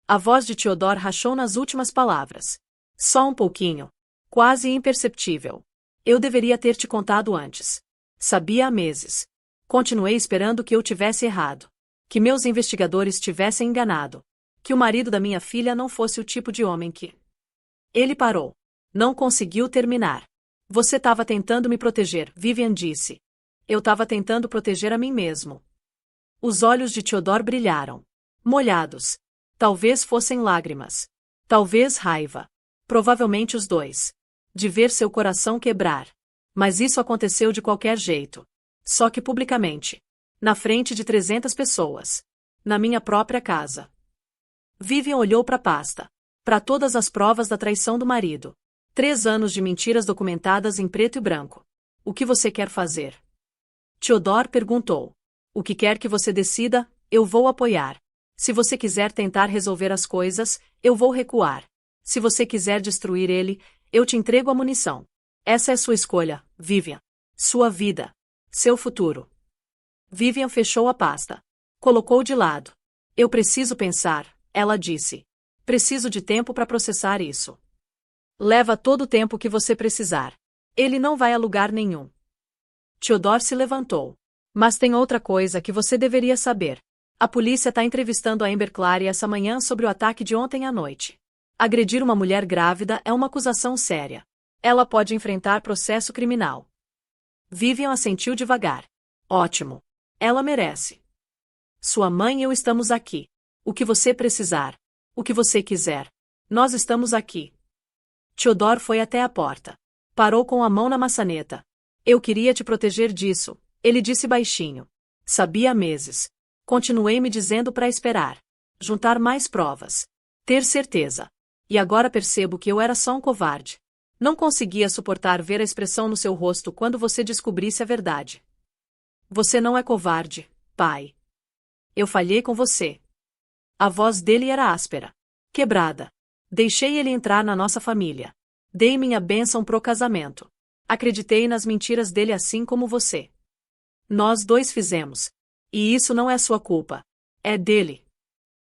Speaker 1: A voz de Theodore rachou nas últimas palavras. Só um pouquinho. Quase imperceptível. Eu deveria ter te contado antes. Sabia há meses. Continuei esperando que eu tivesse errado. Que meus investigadores tivessem enganado. Que o marido da minha filha não fosse o tipo de homem que... Ele parou. Não conseguiu terminar. Você estava tentando me proteger, Vivian disse. Eu estava tentando proteger a mim mesmo. Os olhos de Theodore brilharam. Molhados. Talvez fossem lágrimas. Talvez raiva. Provavelmente os dois. De ver seu coração quebrar. Mas isso aconteceu de qualquer jeito. Só que publicamente. Na frente de 300 pessoas. Na minha própria casa. Vivian olhou para a pasta. Para todas as provas da traição do marido. 3 anos de mentiras documentadas em preto e branco. O que você quer fazer? Theodore perguntou. O que quer que você decida, eu vou apoiar. Se você quiser tentar resolver as coisas, eu vou recuar. Se você quiser destruir ele, eu te entrego a munição. Essa é sua escolha, Vivian. Sua vida. Seu futuro. Vivian fechou a pasta. Colocou de lado. Eu preciso pensar, ela disse. Preciso de tempo para processar isso. Leva todo o tempo que você precisar. Ele não vai a lugar nenhum. Theodore se levantou. Mas tem outra coisa que você deveria saber. A polícia está entrevistando a Amber Clary essa manhã sobre o ataque de ontem à noite. Agredir uma mulher grávida é uma acusação séria. Ela pode enfrentar processo criminal. Vivian assentiu devagar. Ótimo. Ela merece. Sua mãe e eu estamos aqui. O que você precisar. O que você quiser. Nós estamos aqui. Theodore foi até a porta. Parou com a mão na maçaneta. Eu queria te proteger disso, ele disse baixinho. Sabia há meses. Continuei me dizendo para esperar. Juntar mais provas. Ter certeza. E agora percebo que eu era só um covarde. Não conseguia suportar ver a expressão no seu rosto quando você descobrisse a verdade. Você não é covarde, pai. Eu falhei com você. A voz dele era áspera. Quebrada. Deixei ele entrar na nossa família. Dei minha bênção pro casamento. Acreditei nas mentiras dele assim como você. Nós dois fizemos. E isso não é sua culpa. É dele.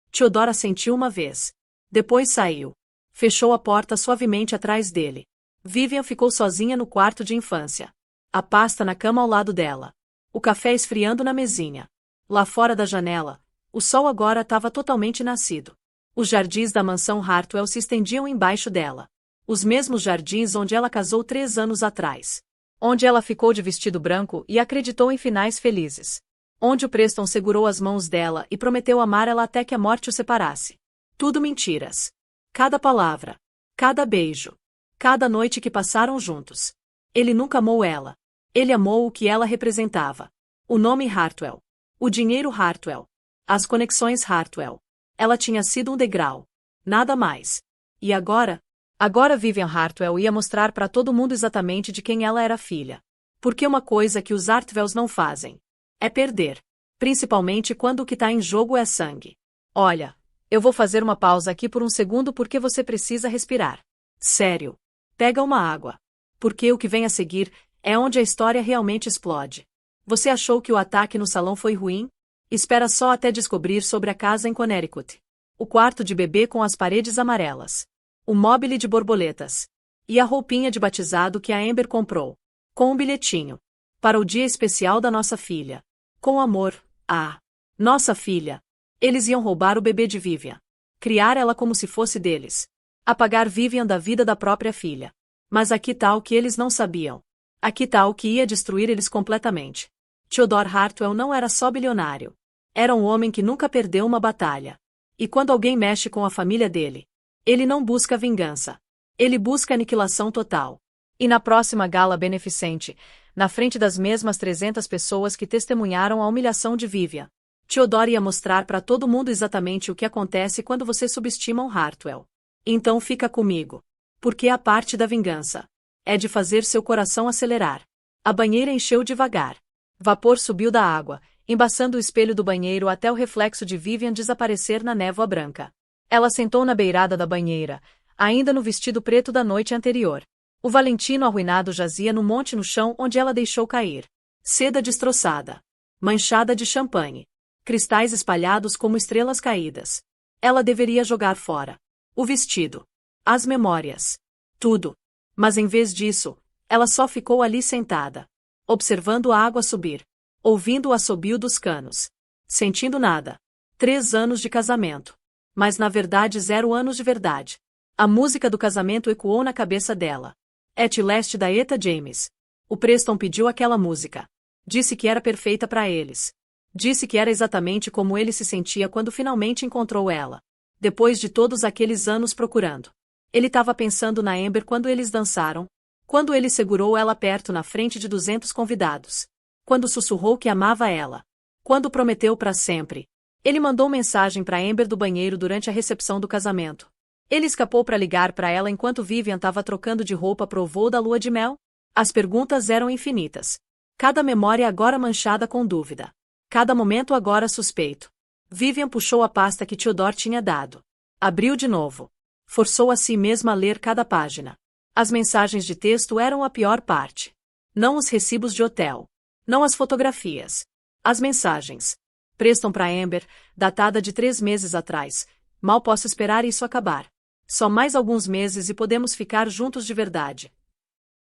Speaker 1: Theodore assentiu uma vez. Depois saiu. Fechou a porta suavemente atrás dele. Vivian ficou sozinha no quarto de infância. A pasta na cama ao lado dela. O café esfriando na mesinha. Lá fora da janela, o sol agora estava totalmente nascido. Os jardins da mansão Hartwell se estendiam embaixo dela. Os mesmos jardins onde ela casou 3 anos atrás. Onde ela ficou de vestido branco e acreditou em finais felizes. Onde o Preston segurou as mãos dela e prometeu amar ela até que a morte o separasse. Tudo mentiras. Cada palavra. Cada beijo. Cada noite que passaram juntos. Ele nunca amou ela. Ele amou o que ela representava. O nome Hartwell. O dinheiro Hartwell. As conexões Hartwell. Ela tinha sido um degrau. Nada mais. E agora? Agora Vivian Hartwell ia mostrar para todo mundo exatamente de quem ela era filha. Porque uma coisa que os Hartwells não fazem é perder. Principalmente quando o que está em jogo é sangue. Olha, eu vou fazer uma pausa aqui por um segundo porque você precisa respirar. Sério. Pega uma água. Porque o que vem a seguir é onde a história realmente explode. Você achou que o ataque no salão foi ruim? Espera só até descobrir sobre a casa em Connecticut. O quarto de bebê com as paredes amarelas. O mobile de borboletas. E a roupinha de batizado que a Amber comprou. Com um bilhetinho. Para o dia especial da nossa filha. Com amor, a nossa filha. Eles iam roubar o bebê de Vivian. Criar ela como se fosse deles. Apagar Vivian da vida da própria filha. Mas aqui tal que eles não sabiam. Aqui tal que ia destruir eles completamente. Theodore Hartwell não era só bilionário. Era um homem que nunca perdeu uma batalha. E quando alguém mexe com a família dele, ele não busca vingança. Ele busca aniquilação total. E na próxima gala beneficente, na frente das mesmas 300 pessoas que testemunharam a humilhação de Vivian, Theodore ia mostrar para todo mundo exatamente o que acontece quando você subestima um Hartwell. Então fica comigo. Porque a parte da vingança é de fazer seu coração acelerar. A banheira encheu devagar. Vapor subiu da água, embaçando o espelho do banheiro até o reflexo de Vivian desaparecer na névoa branca. Ela sentou na beirada da banheira, ainda no vestido preto da noite anterior. O Valentino arruinado jazia no monte no chão onde ela deixou cair. Seda destroçada. Manchada de champanhe. Cristais espalhados como estrelas caídas. Ela deveria jogar fora. O vestido. As memórias. Tudo. Mas em vez disso, ela só ficou ali sentada. Observando a água subir. Ouvindo o assobio dos canos. Sentindo nada. 3 anos de casamento. Mas na verdade 0 anos de verdade. A música do casamento ecoou na cabeça dela. At Last da Etta James. O Preston pediu aquela música. Disse que era perfeita para eles. Disse que era exatamente como ele se sentia quando finalmente encontrou ela. Depois de todos aqueles anos procurando. Ele estava pensando na Amber quando eles dançaram. Quando ele segurou ela perto na frente de 200 convidados. Quando sussurrou que amava ela. Quando prometeu para sempre. Ele mandou mensagem para Amber do banheiro durante a recepção do casamento. Ele escapou para ligar para ela enquanto Vivian estava trocando de roupa pro voo da lua de mel? As perguntas eram infinitas. Cada memória agora manchada com dúvida. Cada momento agora suspeito. Vivian puxou a pasta que Theodore tinha dado. Abriu de novo. Forçou a si mesma a ler cada página. As mensagens de texto eram a pior parte. Não os recibos de hotel. Não as fotografias. As mensagens. Preston para Amber, datada de 3 meses atrás. Mal posso esperar isso acabar. Só mais alguns meses e podemos ficar juntos de verdade.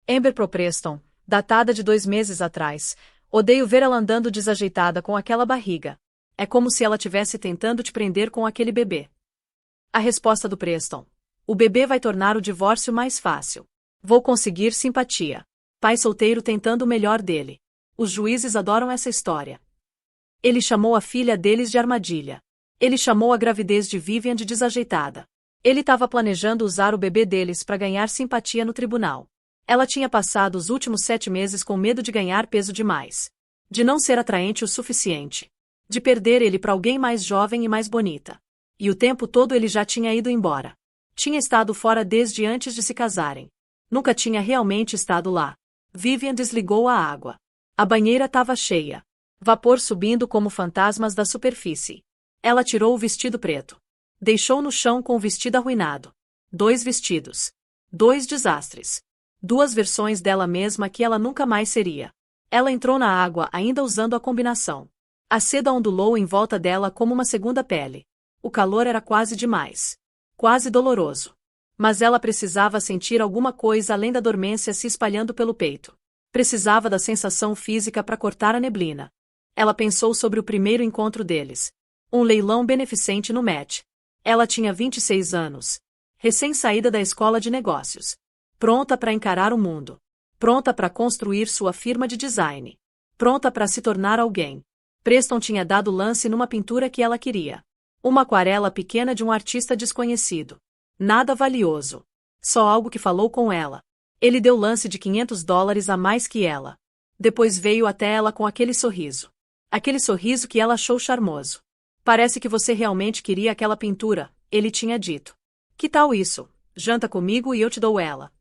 Speaker 1: Amber pro Preston, datada de 2 meses atrás. Odeio ver ela andando desajeitada com aquela barriga. É como se ela tivesse tentando te prender com aquele bebê. A resposta do Preston. O bebê vai tornar o divórcio mais fácil. Vou conseguir simpatia. Pai solteiro tentando o melhor dele. Os juízes adoram essa história. Ele chamou a filha deles de armadilha. Ele chamou a gravidez de Vivian de desajeitada. Ele estava planejando usar o bebê deles para ganhar simpatia no tribunal. Ela tinha passado os últimos 7 meses com medo de ganhar peso demais. De não ser atraente o suficiente. De perder ele para alguém mais jovem e mais bonita. E o tempo todo ele já tinha ido embora. Tinha estado fora desde antes de se casarem. Nunca tinha realmente estado lá. Vivian desligou a água. A banheira estava cheia. Vapor subindo como fantasmas da superfície. Ela tirou o vestido preto. Deixou no chão com o vestido arruinado. 2 vestidos. 2 desastres. 2 versões dela mesma que ela nunca mais seria. Ela entrou na água ainda usando a combinação. A seda ondulou em volta dela como uma segunda pele. O calor era quase demais. Quase doloroso. Mas ela precisava sentir alguma coisa além da dormência se espalhando pelo peito. Precisava da sensação física para cortar a neblina. Ela pensou sobre o primeiro encontro deles. Um leilão beneficente no Met. Ela tinha 26 anos. Recém-saída da escola de negócios. Pronta para encarar o mundo. Pronta para construir sua firma de design. Pronta para se tornar alguém. Preston tinha dado lance numa pintura que ela queria. Uma aquarela pequena de um artista desconhecido. Nada valioso. Só algo que falou com ela. Ele deu lance de $500 a mais que ela. Depois veio até ela com aquele sorriso. Aquele sorriso que ela achou charmoso. Parece que você realmente queria aquela pintura, ele tinha dito. Que tal isso? Janta comigo e eu te dou ela.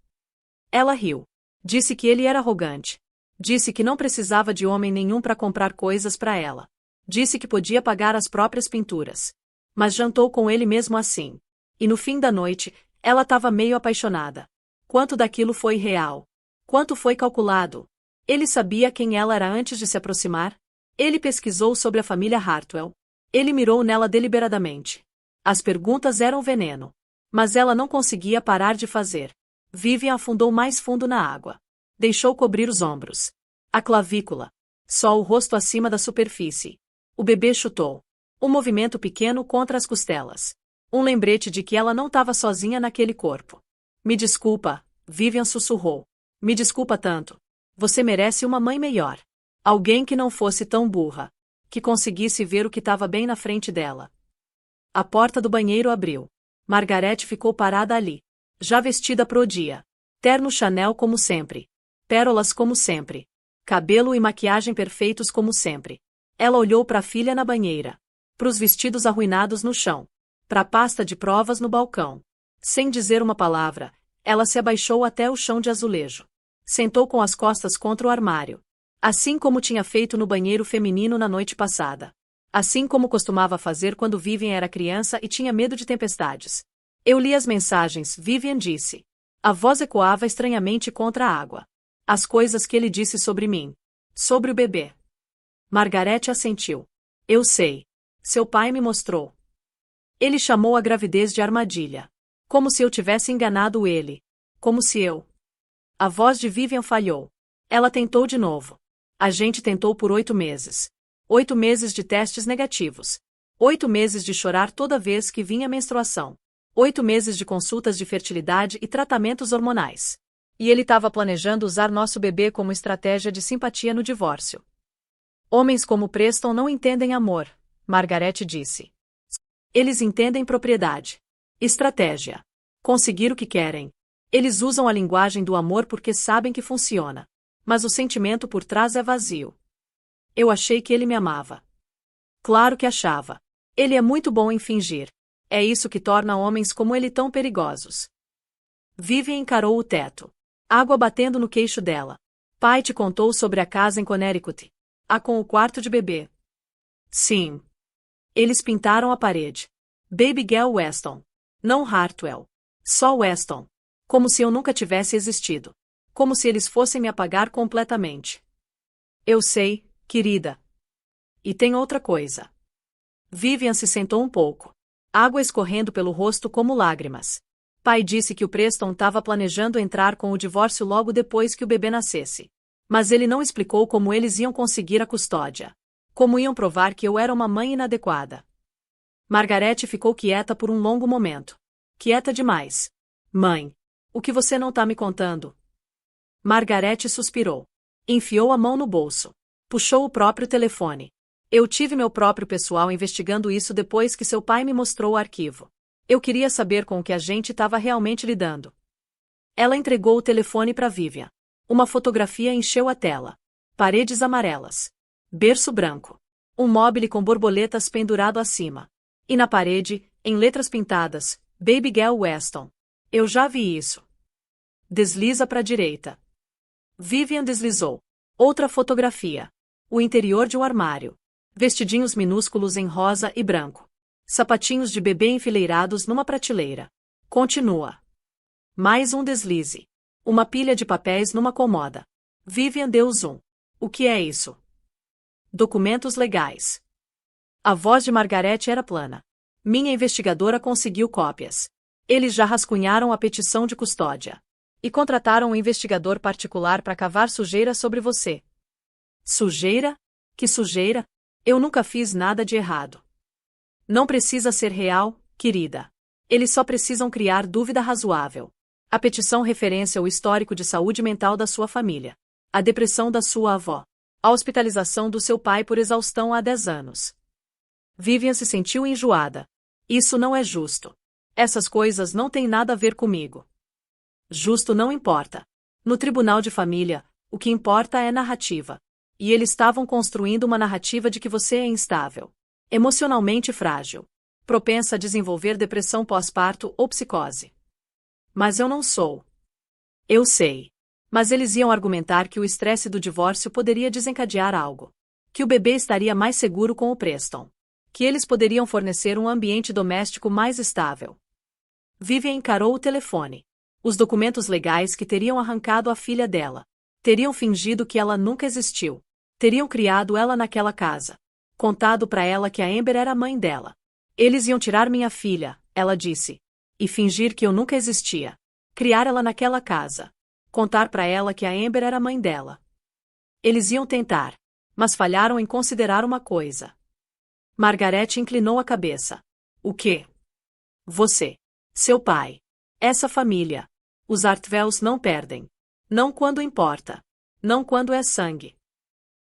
Speaker 1: Ela riu. Disse que ele era arrogante. Disse que não precisava de homem nenhum para comprar coisas para ela. Disse que podia pagar as próprias pinturas. Mas jantou com ele mesmo assim. E no fim da noite, ela estava meio apaixonada. Quanto daquilo foi real? Quanto foi calculado? Ele sabia quem ela era antes de se aproximar? Ele pesquisou sobre a família Hartwell. Ele mirou nela deliberadamente. As perguntas eram veneno. Mas ela não conseguia parar de fazer. Vivian afundou mais fundo na água. Deixou cobrir os ombros. A clavícula. Só o rosto acima da superfície. O bebê chutou. Um movimento pequeno contra as costelas. Um lembrete de que ela não estava sozinha naquele corpo. Me desculpa, Vivian sussurrou. Me desculpa tanto. Você merece uma mãe melhor. Alguém que não fosse tão burra. Que conseguisse ver o que estava bem na frente dela. A porta do banheiro abriu. Margaret ficou parada ali. Já vestida pro dia. Terno Chanel como sempre. Pérolas como sempre. Cabelo e maquiagem perfeitos como sempre. Ela olhou para a filha na banheira. Para os vestidos arruinados no chão. Para a pasta de provas no balcão. Sem dizer uma palavra, ela se abaixou até o chão de azulejo. Sentou com as costas contra o armário. Assim como tinha feito no banheiro feminino na noite passada. Assim como costumava fazer quando Vivian era criança e tinha medo de tempestades. Eu li as mensagens, Vivian disse. A voz ecoava estranhamente contra a água. As coisas que ele disse sobre mim. Sobre o bebê. Margaret assentiu. Eu sei. Seu pai me mostrou. Ele chamou a gravidez de armadilha. Como se eu tivesse enganado ele. Como se eu... A voz de Vivian falhou. Ela tentou de novo. A gente tentou por 8 meses. 8 meses de testes negativos. 8 meses de chorar toda vez que vinha menstruação. 8 meses de consultas de fertilidade e tratamentos hormonais. E ele estava planejando usar nosso bebê como estratégia de simpatia no divórcio. Homens como Preston não entendem amor, Margaret disse. Eles entendem propriedade. Estratégia. Conseguir o que querem. Eles usam a linguagem do amor porque sabem que funciona. Mas o sentimento por trás é vazio. Eu achei que ele me amava. Claro que achava. Ele é muito bom em fingir. É isso que torna homens como ele tão perigosos. Vivian encarou o teto. Água batendo no queixo dela. Pai te contou sobre a casa em Connecticut. A com o quarto de bebê. Sim. Eles pintaram a parede. Baby Girl Weston. Não Hartwell. Só Weston. Como se eu nunca tivesse existido. Como se eles fossem me apagar completamente. Eu sei, querida. E tem outra coisa. Vivian se sentou um pouco. Água escorrendo pelo rosto como lágrimas. Pai disse que o Preston estava planejando entrar com o divórcio logo depois que o bebê nascesse. Mas ele não explicou como eles iam conseguir a custódia. Como iam provar que eu era uma mãe inadequada. Margaret ficou quieta por um longo momento. Quieta demais. Mãe. O que você não tá me contando? Margaret suspirou. Enfiou a mão no bolso. Puxou o próprio telefone. Eu tive meu próprio pessoal investigando isso depois que seu pai me mostrou o arquivo. Eu queria saber com o que a gente estava realmente lidando. Ela entregou o telefone para Vivian. Uma fotografia encheu a tela. Paredes amarelas. Berço branco. Um mobile com borboletas pendurado acima. E na parede, em letras pintadas, Baby Girl Weston. Eu já vi isso. Desliza para a direita. Vivian deslizou. Outra fotografia. O interior de um armário. Vestidinhos minúsculos em rosa e branco. Sapatinhos de bebê enfileirados numa prateleira. Continua. Mais um deslize. Uma pilha de papéis numa comoda. Vivian deu zoom. O que é isso? Documentos legais. A voz de Margaret era plana. Minha investigadora conseguiu cópias. Eles já rascunharam a petição de custódia. E contrataram um investigador particular para cavar sujeira sobre você. Sujeira? Que sujeira? Eu nunca fiz nada de errado. Não precisa ser real, querida. Eles só precisam criar dúvida razoável. A petição referencia o histórico de saúde mental da sua família. A depressão da sua avó. A hospitalização do seu pai por exaustão há 10 anos. Vivian se sentiu enjoada. Isso não é justo. Essas coisas não têm nada a ver comigo. Justo não importa. No tribunal de família, o que importa é narrativa. E eles estavam construindo uma narrativa de que você é instável. Emocionalmente frágil. Propensa a desenvolver depressão pós-parto ou psicose. Mas eu não sou. Eu sei. Mas eles iam argumentar que o estresse do divórcio poderia desencadear algo. Que o bebê estaria mais seguro com o Preston. Que eles poderiam fornecer um ambiente doméstico mais estável. Vivian encarou o telefone. Os documentos legais que teriam arrancado a filha dela. Teriam fingido que ela nunca existiu. Teriam criado ela naquela casa. Contado para ela que a Amber era a mãe dela. Eles iam tirar minha filha, ela disse. E fingir que eu nunca existia. Criar ela naquela casa. Contar para ela que a Amber era a mãe dela. Eles iam tentar. Mas falharam em considerar uma coisa. Margaret inclinou a cabeça. O quê? Você. Seu pai. Essa família. Os Artwells não perdem. Não quando importa. Não quando é sangue.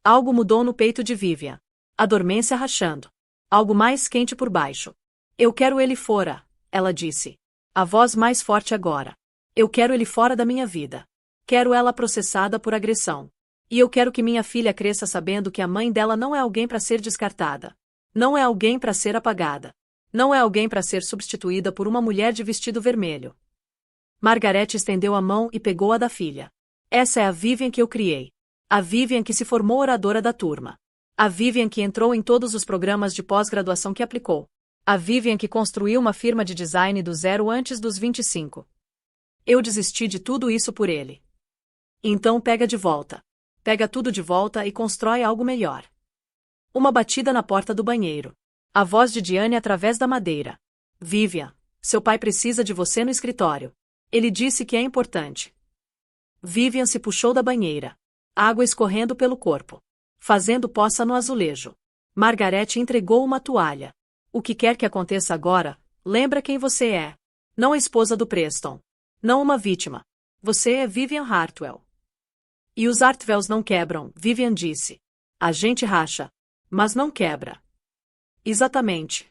Speaker 1: Algo mudou no peito de Vivian. A dormência rachando. Algo mais quente por baixo. Eu quero ele fora, ela disse. A voz mais forte agora. Eu quero ele fora da minha vida. Quero ela processada por agressão. E eu quero que minha filha cresça sabendo que a mãe dela não é alguém para ser descartada. Não é alguém para ser apagada. Não é alguém para ser substituída por uma mulher de vestido vermelho. Margaret estendeu a mão e pegou a da filha. Essa é a Vivian que eu criei. A Vivian que se formou oradora da turma. A Vivian que entrou em todos os programas de pós-graduação que aplicou. A Vivian que construiu uma firma de design do zero antes dos 25. Eu desisti de tudo isso por ele. Então pega de volta. Pega tudo de volta e constrói algo melhor. Uma batida na porta do banheiro. A voz de Diane através da madeira. Vivian, seu pai precisa de você no escritório. Ele disse que é importante. Vivian se puxou da banheira. Água escorrendo pelo corpo. Fazendo poça no azulejo. Margaret entregou uma toalha. O que quer que aconteça agora, lembra quem você é. Não a esposa do Preston. Não uma vítima. Você é Vivian Hartwell. E os Hartwells não quebram, Vivian disse. A gente racha. Mas não quebra. Exatamente.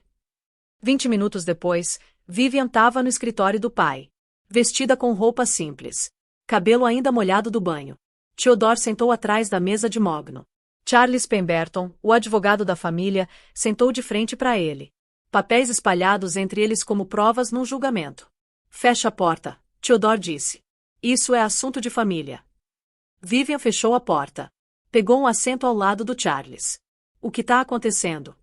Speaker 1: 20 minutos depois, Vivian estava no escritório do pai. Vestida com roupa simples. Cabelo ainda molhado do banho. Theodore sentou atrás da mesa de mogno. Charles Pemberton, o advogado da família, sentou de frente para ele. Papéis espalhados entre eles como provas num julgamento. Fecha a porta, Theodore disse. Isso é assunto de família. Vivian fechou a porta. Pegou um assento ao lado do Charles. O que está acontecendo?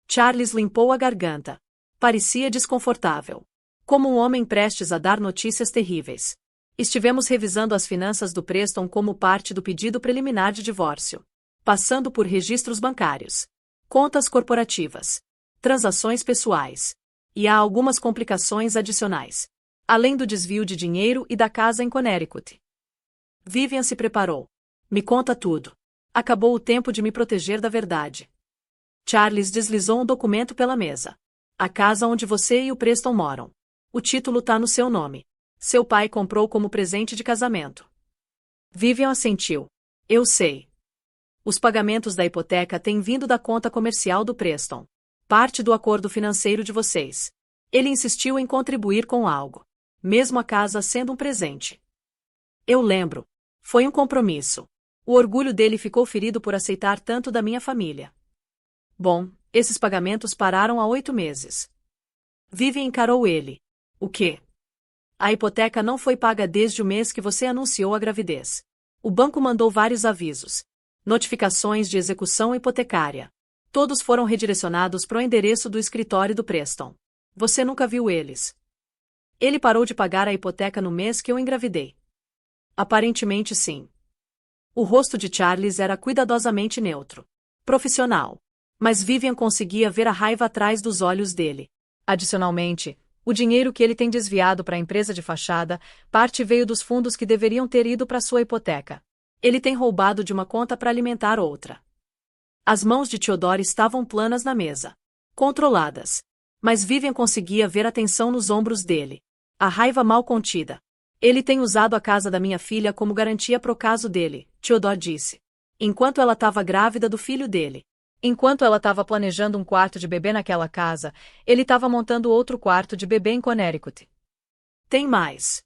Speaker 1: Charles limpou a garganta. Parecia desconfortável. Como um homem prestes a dar notícias terríveis. Estivemos revisando as finanças do Preston como parte do pedido preliminar de divórcio. Passando por registros bancários. Contas corporativas. Transações pessoais. E há algumas complicações adicionais. Além do desvio de dinheiro e da casa em Connecticut. Vivian se preparou. Me conta tudo. Acabou o tempo de me proteger da verdade. Charles deslizou um documento pela mesa. A casa onde você e o Preston moram. O título tá no seu nome. Seu pai comprou como presente de casamento. Vivian assentiu. Eu sei. Os pagamentos da hipoteca têm vindo da conta comercial do Preston. Parte do acordo financeiro de vocês. Ele insistiu em contribuir com algo. Mesmo a casa sendo um presente. Eu lembro. Foi um compromisso. O orgulho dele ficou ferido por aceitar tanto da minha família. Bom, esses pagamentos pararam há 8 meses. Vivian encarou ele. O quê? A hipoteca não foi paga desde o mês que você anunciou a gravidez. O banco mandou vários avisos. Notificações de execução hipotecária. Todos foram redirecionados para o endereço do escritório do Preston. Você nunca viu eles. Ele parou de pagar a hipoteca no mês que eu engravidei. Aparentemente sim. O rosto de Charles era cuidadosamente neutro. Profissional. Mas Vivian conseguia ver a raiva atrás dos olhos dele. Adicionalmente, o dinheiro que ele tem desviado para a empresa de fachada, parte veio dos fundos que deveriam ter ido para sua hipoteca. Ele tem roubado de uma conta para alimentar outra. As mãos de Theodore estavam planas na mesa. Controladas. Mas Vivian conseguia ver a tensão nos ombros dele. A raiva mal contida. Ele tem usado a casa da minha filha como garantia pro caso dele, Theodore disse. Enquanto ela estava grávida do filho dele. Enquanto ela estava planejando um quarto de bebê naquela casa, ele estava montando outro quarto de bebê em Connecticut. Tem mais.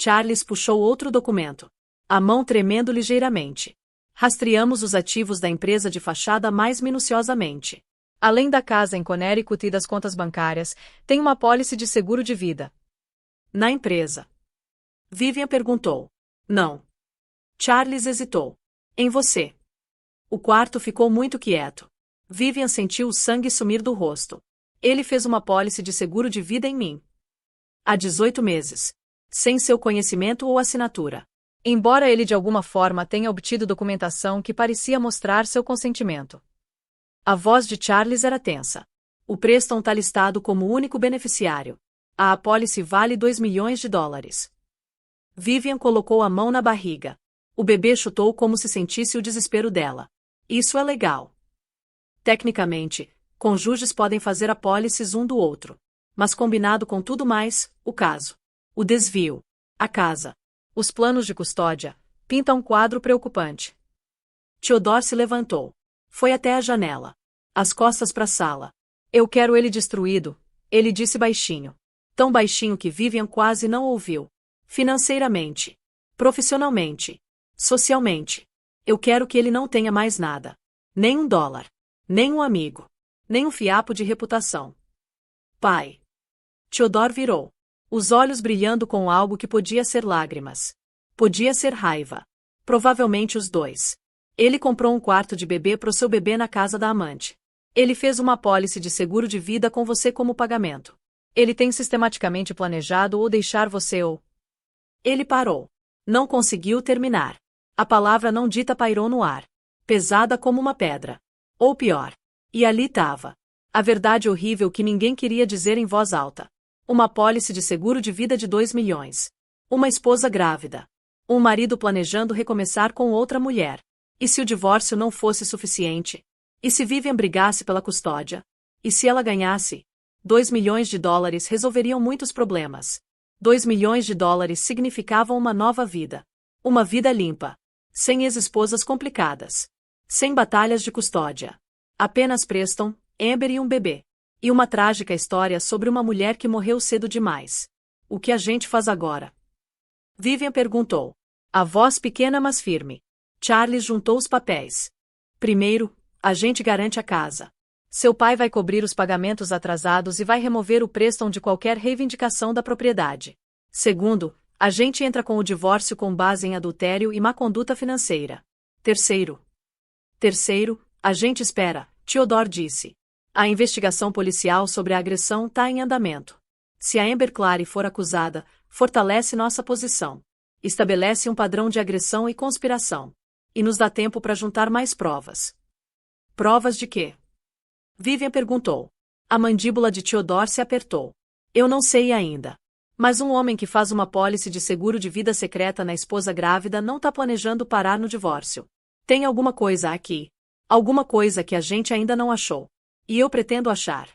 Speaker 1: Charles puxou outro documento. A mão tremendo ligeiramente. Rastreamos os ativos da empresa de fachada mais minuciosamente. Além da casa em Connecticut e das contas bancárias, tem uma apólice de seguro de vida. Na empresa. Vivian perguntou. Não. Charles hesitou. Em você. O quarto ficou muito quieto. Vivian sentiu o sangue sumir do rosto. Ele fez uma apólice de seguro de vida em mim. Há 18 meses. Sem seu conhecimento ou assinatura. Embora ele de alguma forma tenha obtido documentação que parecia mostrar seu consentimento. A voz de Charles era tensa. O Preston está listado como o único beneficiário. A apólice vale $2 milhões. Vivian colocou a mão na barriga. O bebê chutou como se sentisse o desespero dela. Isso é legal. Tecnicamente, cônjuges podem fazer apólices um do outro. Mas combinado com tudo mais, o caso, o desvio, a casa, os planos de custódia, pinta um quadro preocupante. Theodore se levantou. Foi até a janela. As costas para a sala. Eu quero ele destruído, ele disse baixinho. Tão baixinho que Vivian quase não ouviu. Financeiramente. Profissionalmente. Socialmente. Eu quero que ele não tenha mais nada. Nem $1. Nem um amigo. Nem um fiapo de reputação. Pai. Theodore virou. Os olhos brilhando com algo que podia ser lágrimas. Podia ser raiva. Provavelmente os dois. Ele comprou um quarto de bebê pro seu bebê na casa da amante. Ele fez uma apólice de seguro de vida com você como pagamento. Ele tem sistematicamente planejado ou deixar você ou... Ele parou. Não conseguiu terminar. A palavra não dita pairou no ar. Pesada como uma pedra. Ou pior. E ali estava. A verdade horrível que ninguém queria dizer em voz alta. Uma apólice de seguro de vida de 2 milhões. Uma esposa grávida. Um marido planejando recomeçar com outra mulher. E se o divórcio não fosse suficiente? E se Vivian brigasse pela custódia? E se ela ganhasse? $2 milhões resolveriam muitos problemas. $2 milhões significavam uma nova vida. Uma vida limpa. Sem ex-esposas complicadas. Sem batalhas de custódia. Apenas Preston, Amber e um bebê. E uma trágica história sobre uma mulher que morreu cedo demais. O que a gente faz agora? Vivian perguntou. A voz pequena mas firme. Charles juntou os papéis. Primeiro, a gente garante a casa. Seu pai vai cobrir os pagamentos atrasados e vai remover o Preston de qualquer reivindicação da propriedade. Segundo, a gente entra com o divórcio com base em adultério e má conduta financeira. Terceiro, a gente espera, Theodore disse. A investigação policial sobre a agressão está em andamento. Se a Amber Clary for acusada, fortalece nossa posição. Estabelece um padrão de agressão e conspiração. E nos dá tempo para juntar mais provas. Provas de quê? Vivian perguntou. A mandíbula de Theodore se apertou. Eu não sei ainda. Mas um homem que faz uma apólice de seguro de vida secreta na esposa grávida não está planejando parar no divórcio. Tem alguma coisa aqui. Alguma coisa que a gente ainda não achou. E eu pretendo achar.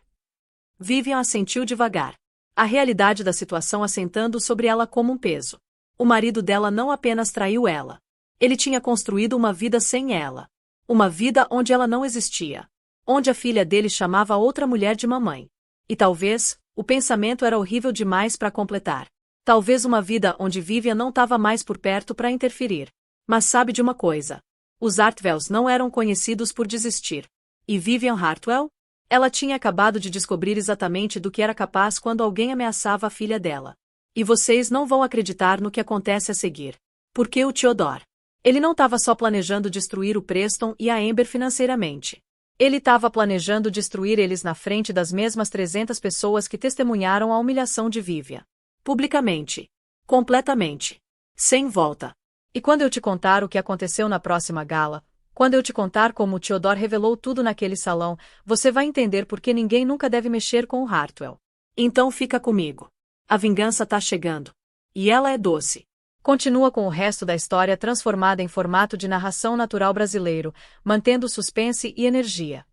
Speaker 1: Vivian assentiu devagar. A realidade da situação assentando sobre ela como um peso. O marido dela não apenas traiu ela. Ele tinha construído uma vida sem ela. Uma vida onde ela não existia. Onde a filha dele chamava outra mulher de mamãe. E talvez, o pensamento era horrível demais para completar. Talvez uma vida onde Vivian não estava mais por perto para interferir. Mas sabe de uma coisa? Os Hartwells não eram conhecidos por desistir. E Vivian Hartwell? Ela tinha acabado de descobrir exatamente do que era capaz quando alguém ameaçava a filha dela. E vocês não vão acreditar no que acontece a seguir. Porque o Theodore. Ele não estava só planejando destruir o Preston e a Amber financeiramente. Ele estava planejando destruir eles na frente das mesmas 300 pessoas que testemunharam a humilhação de Vivian. Publicamente. Completamente. Sem volta. E quando eu te contar o que aconteceu na próxima gala, quando eu te contar como o Theodore revelou tudo naquele salão, você vai entender por que ninguém nunca deve mexer com o Hartwell. Então fica comigo. A vingança tá chegando. E ela é doce. Continua com o resto da história transformada em formato de narração natural brasileiro, mantendo suspense e energia.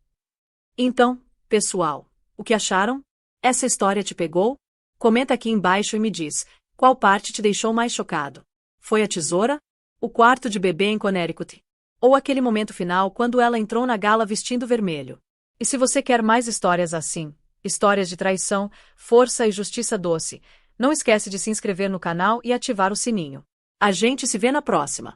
Speaker 1: Então, pessoal, o que acharam? Essa história te pegou? Comenta aqui embaixo e me diz, qual parte te deixou mais chocado? Foi a tesoura? O quarto de bebê em Connecticut? Ou aquele momento final quando ela entrou na gala vestindo vermelho? E se você quer mais histórias assim, histórias de traição, força e justiça doce, não esquece de se inscrever no canal e ativar o sininho. A gente se vê na próxima.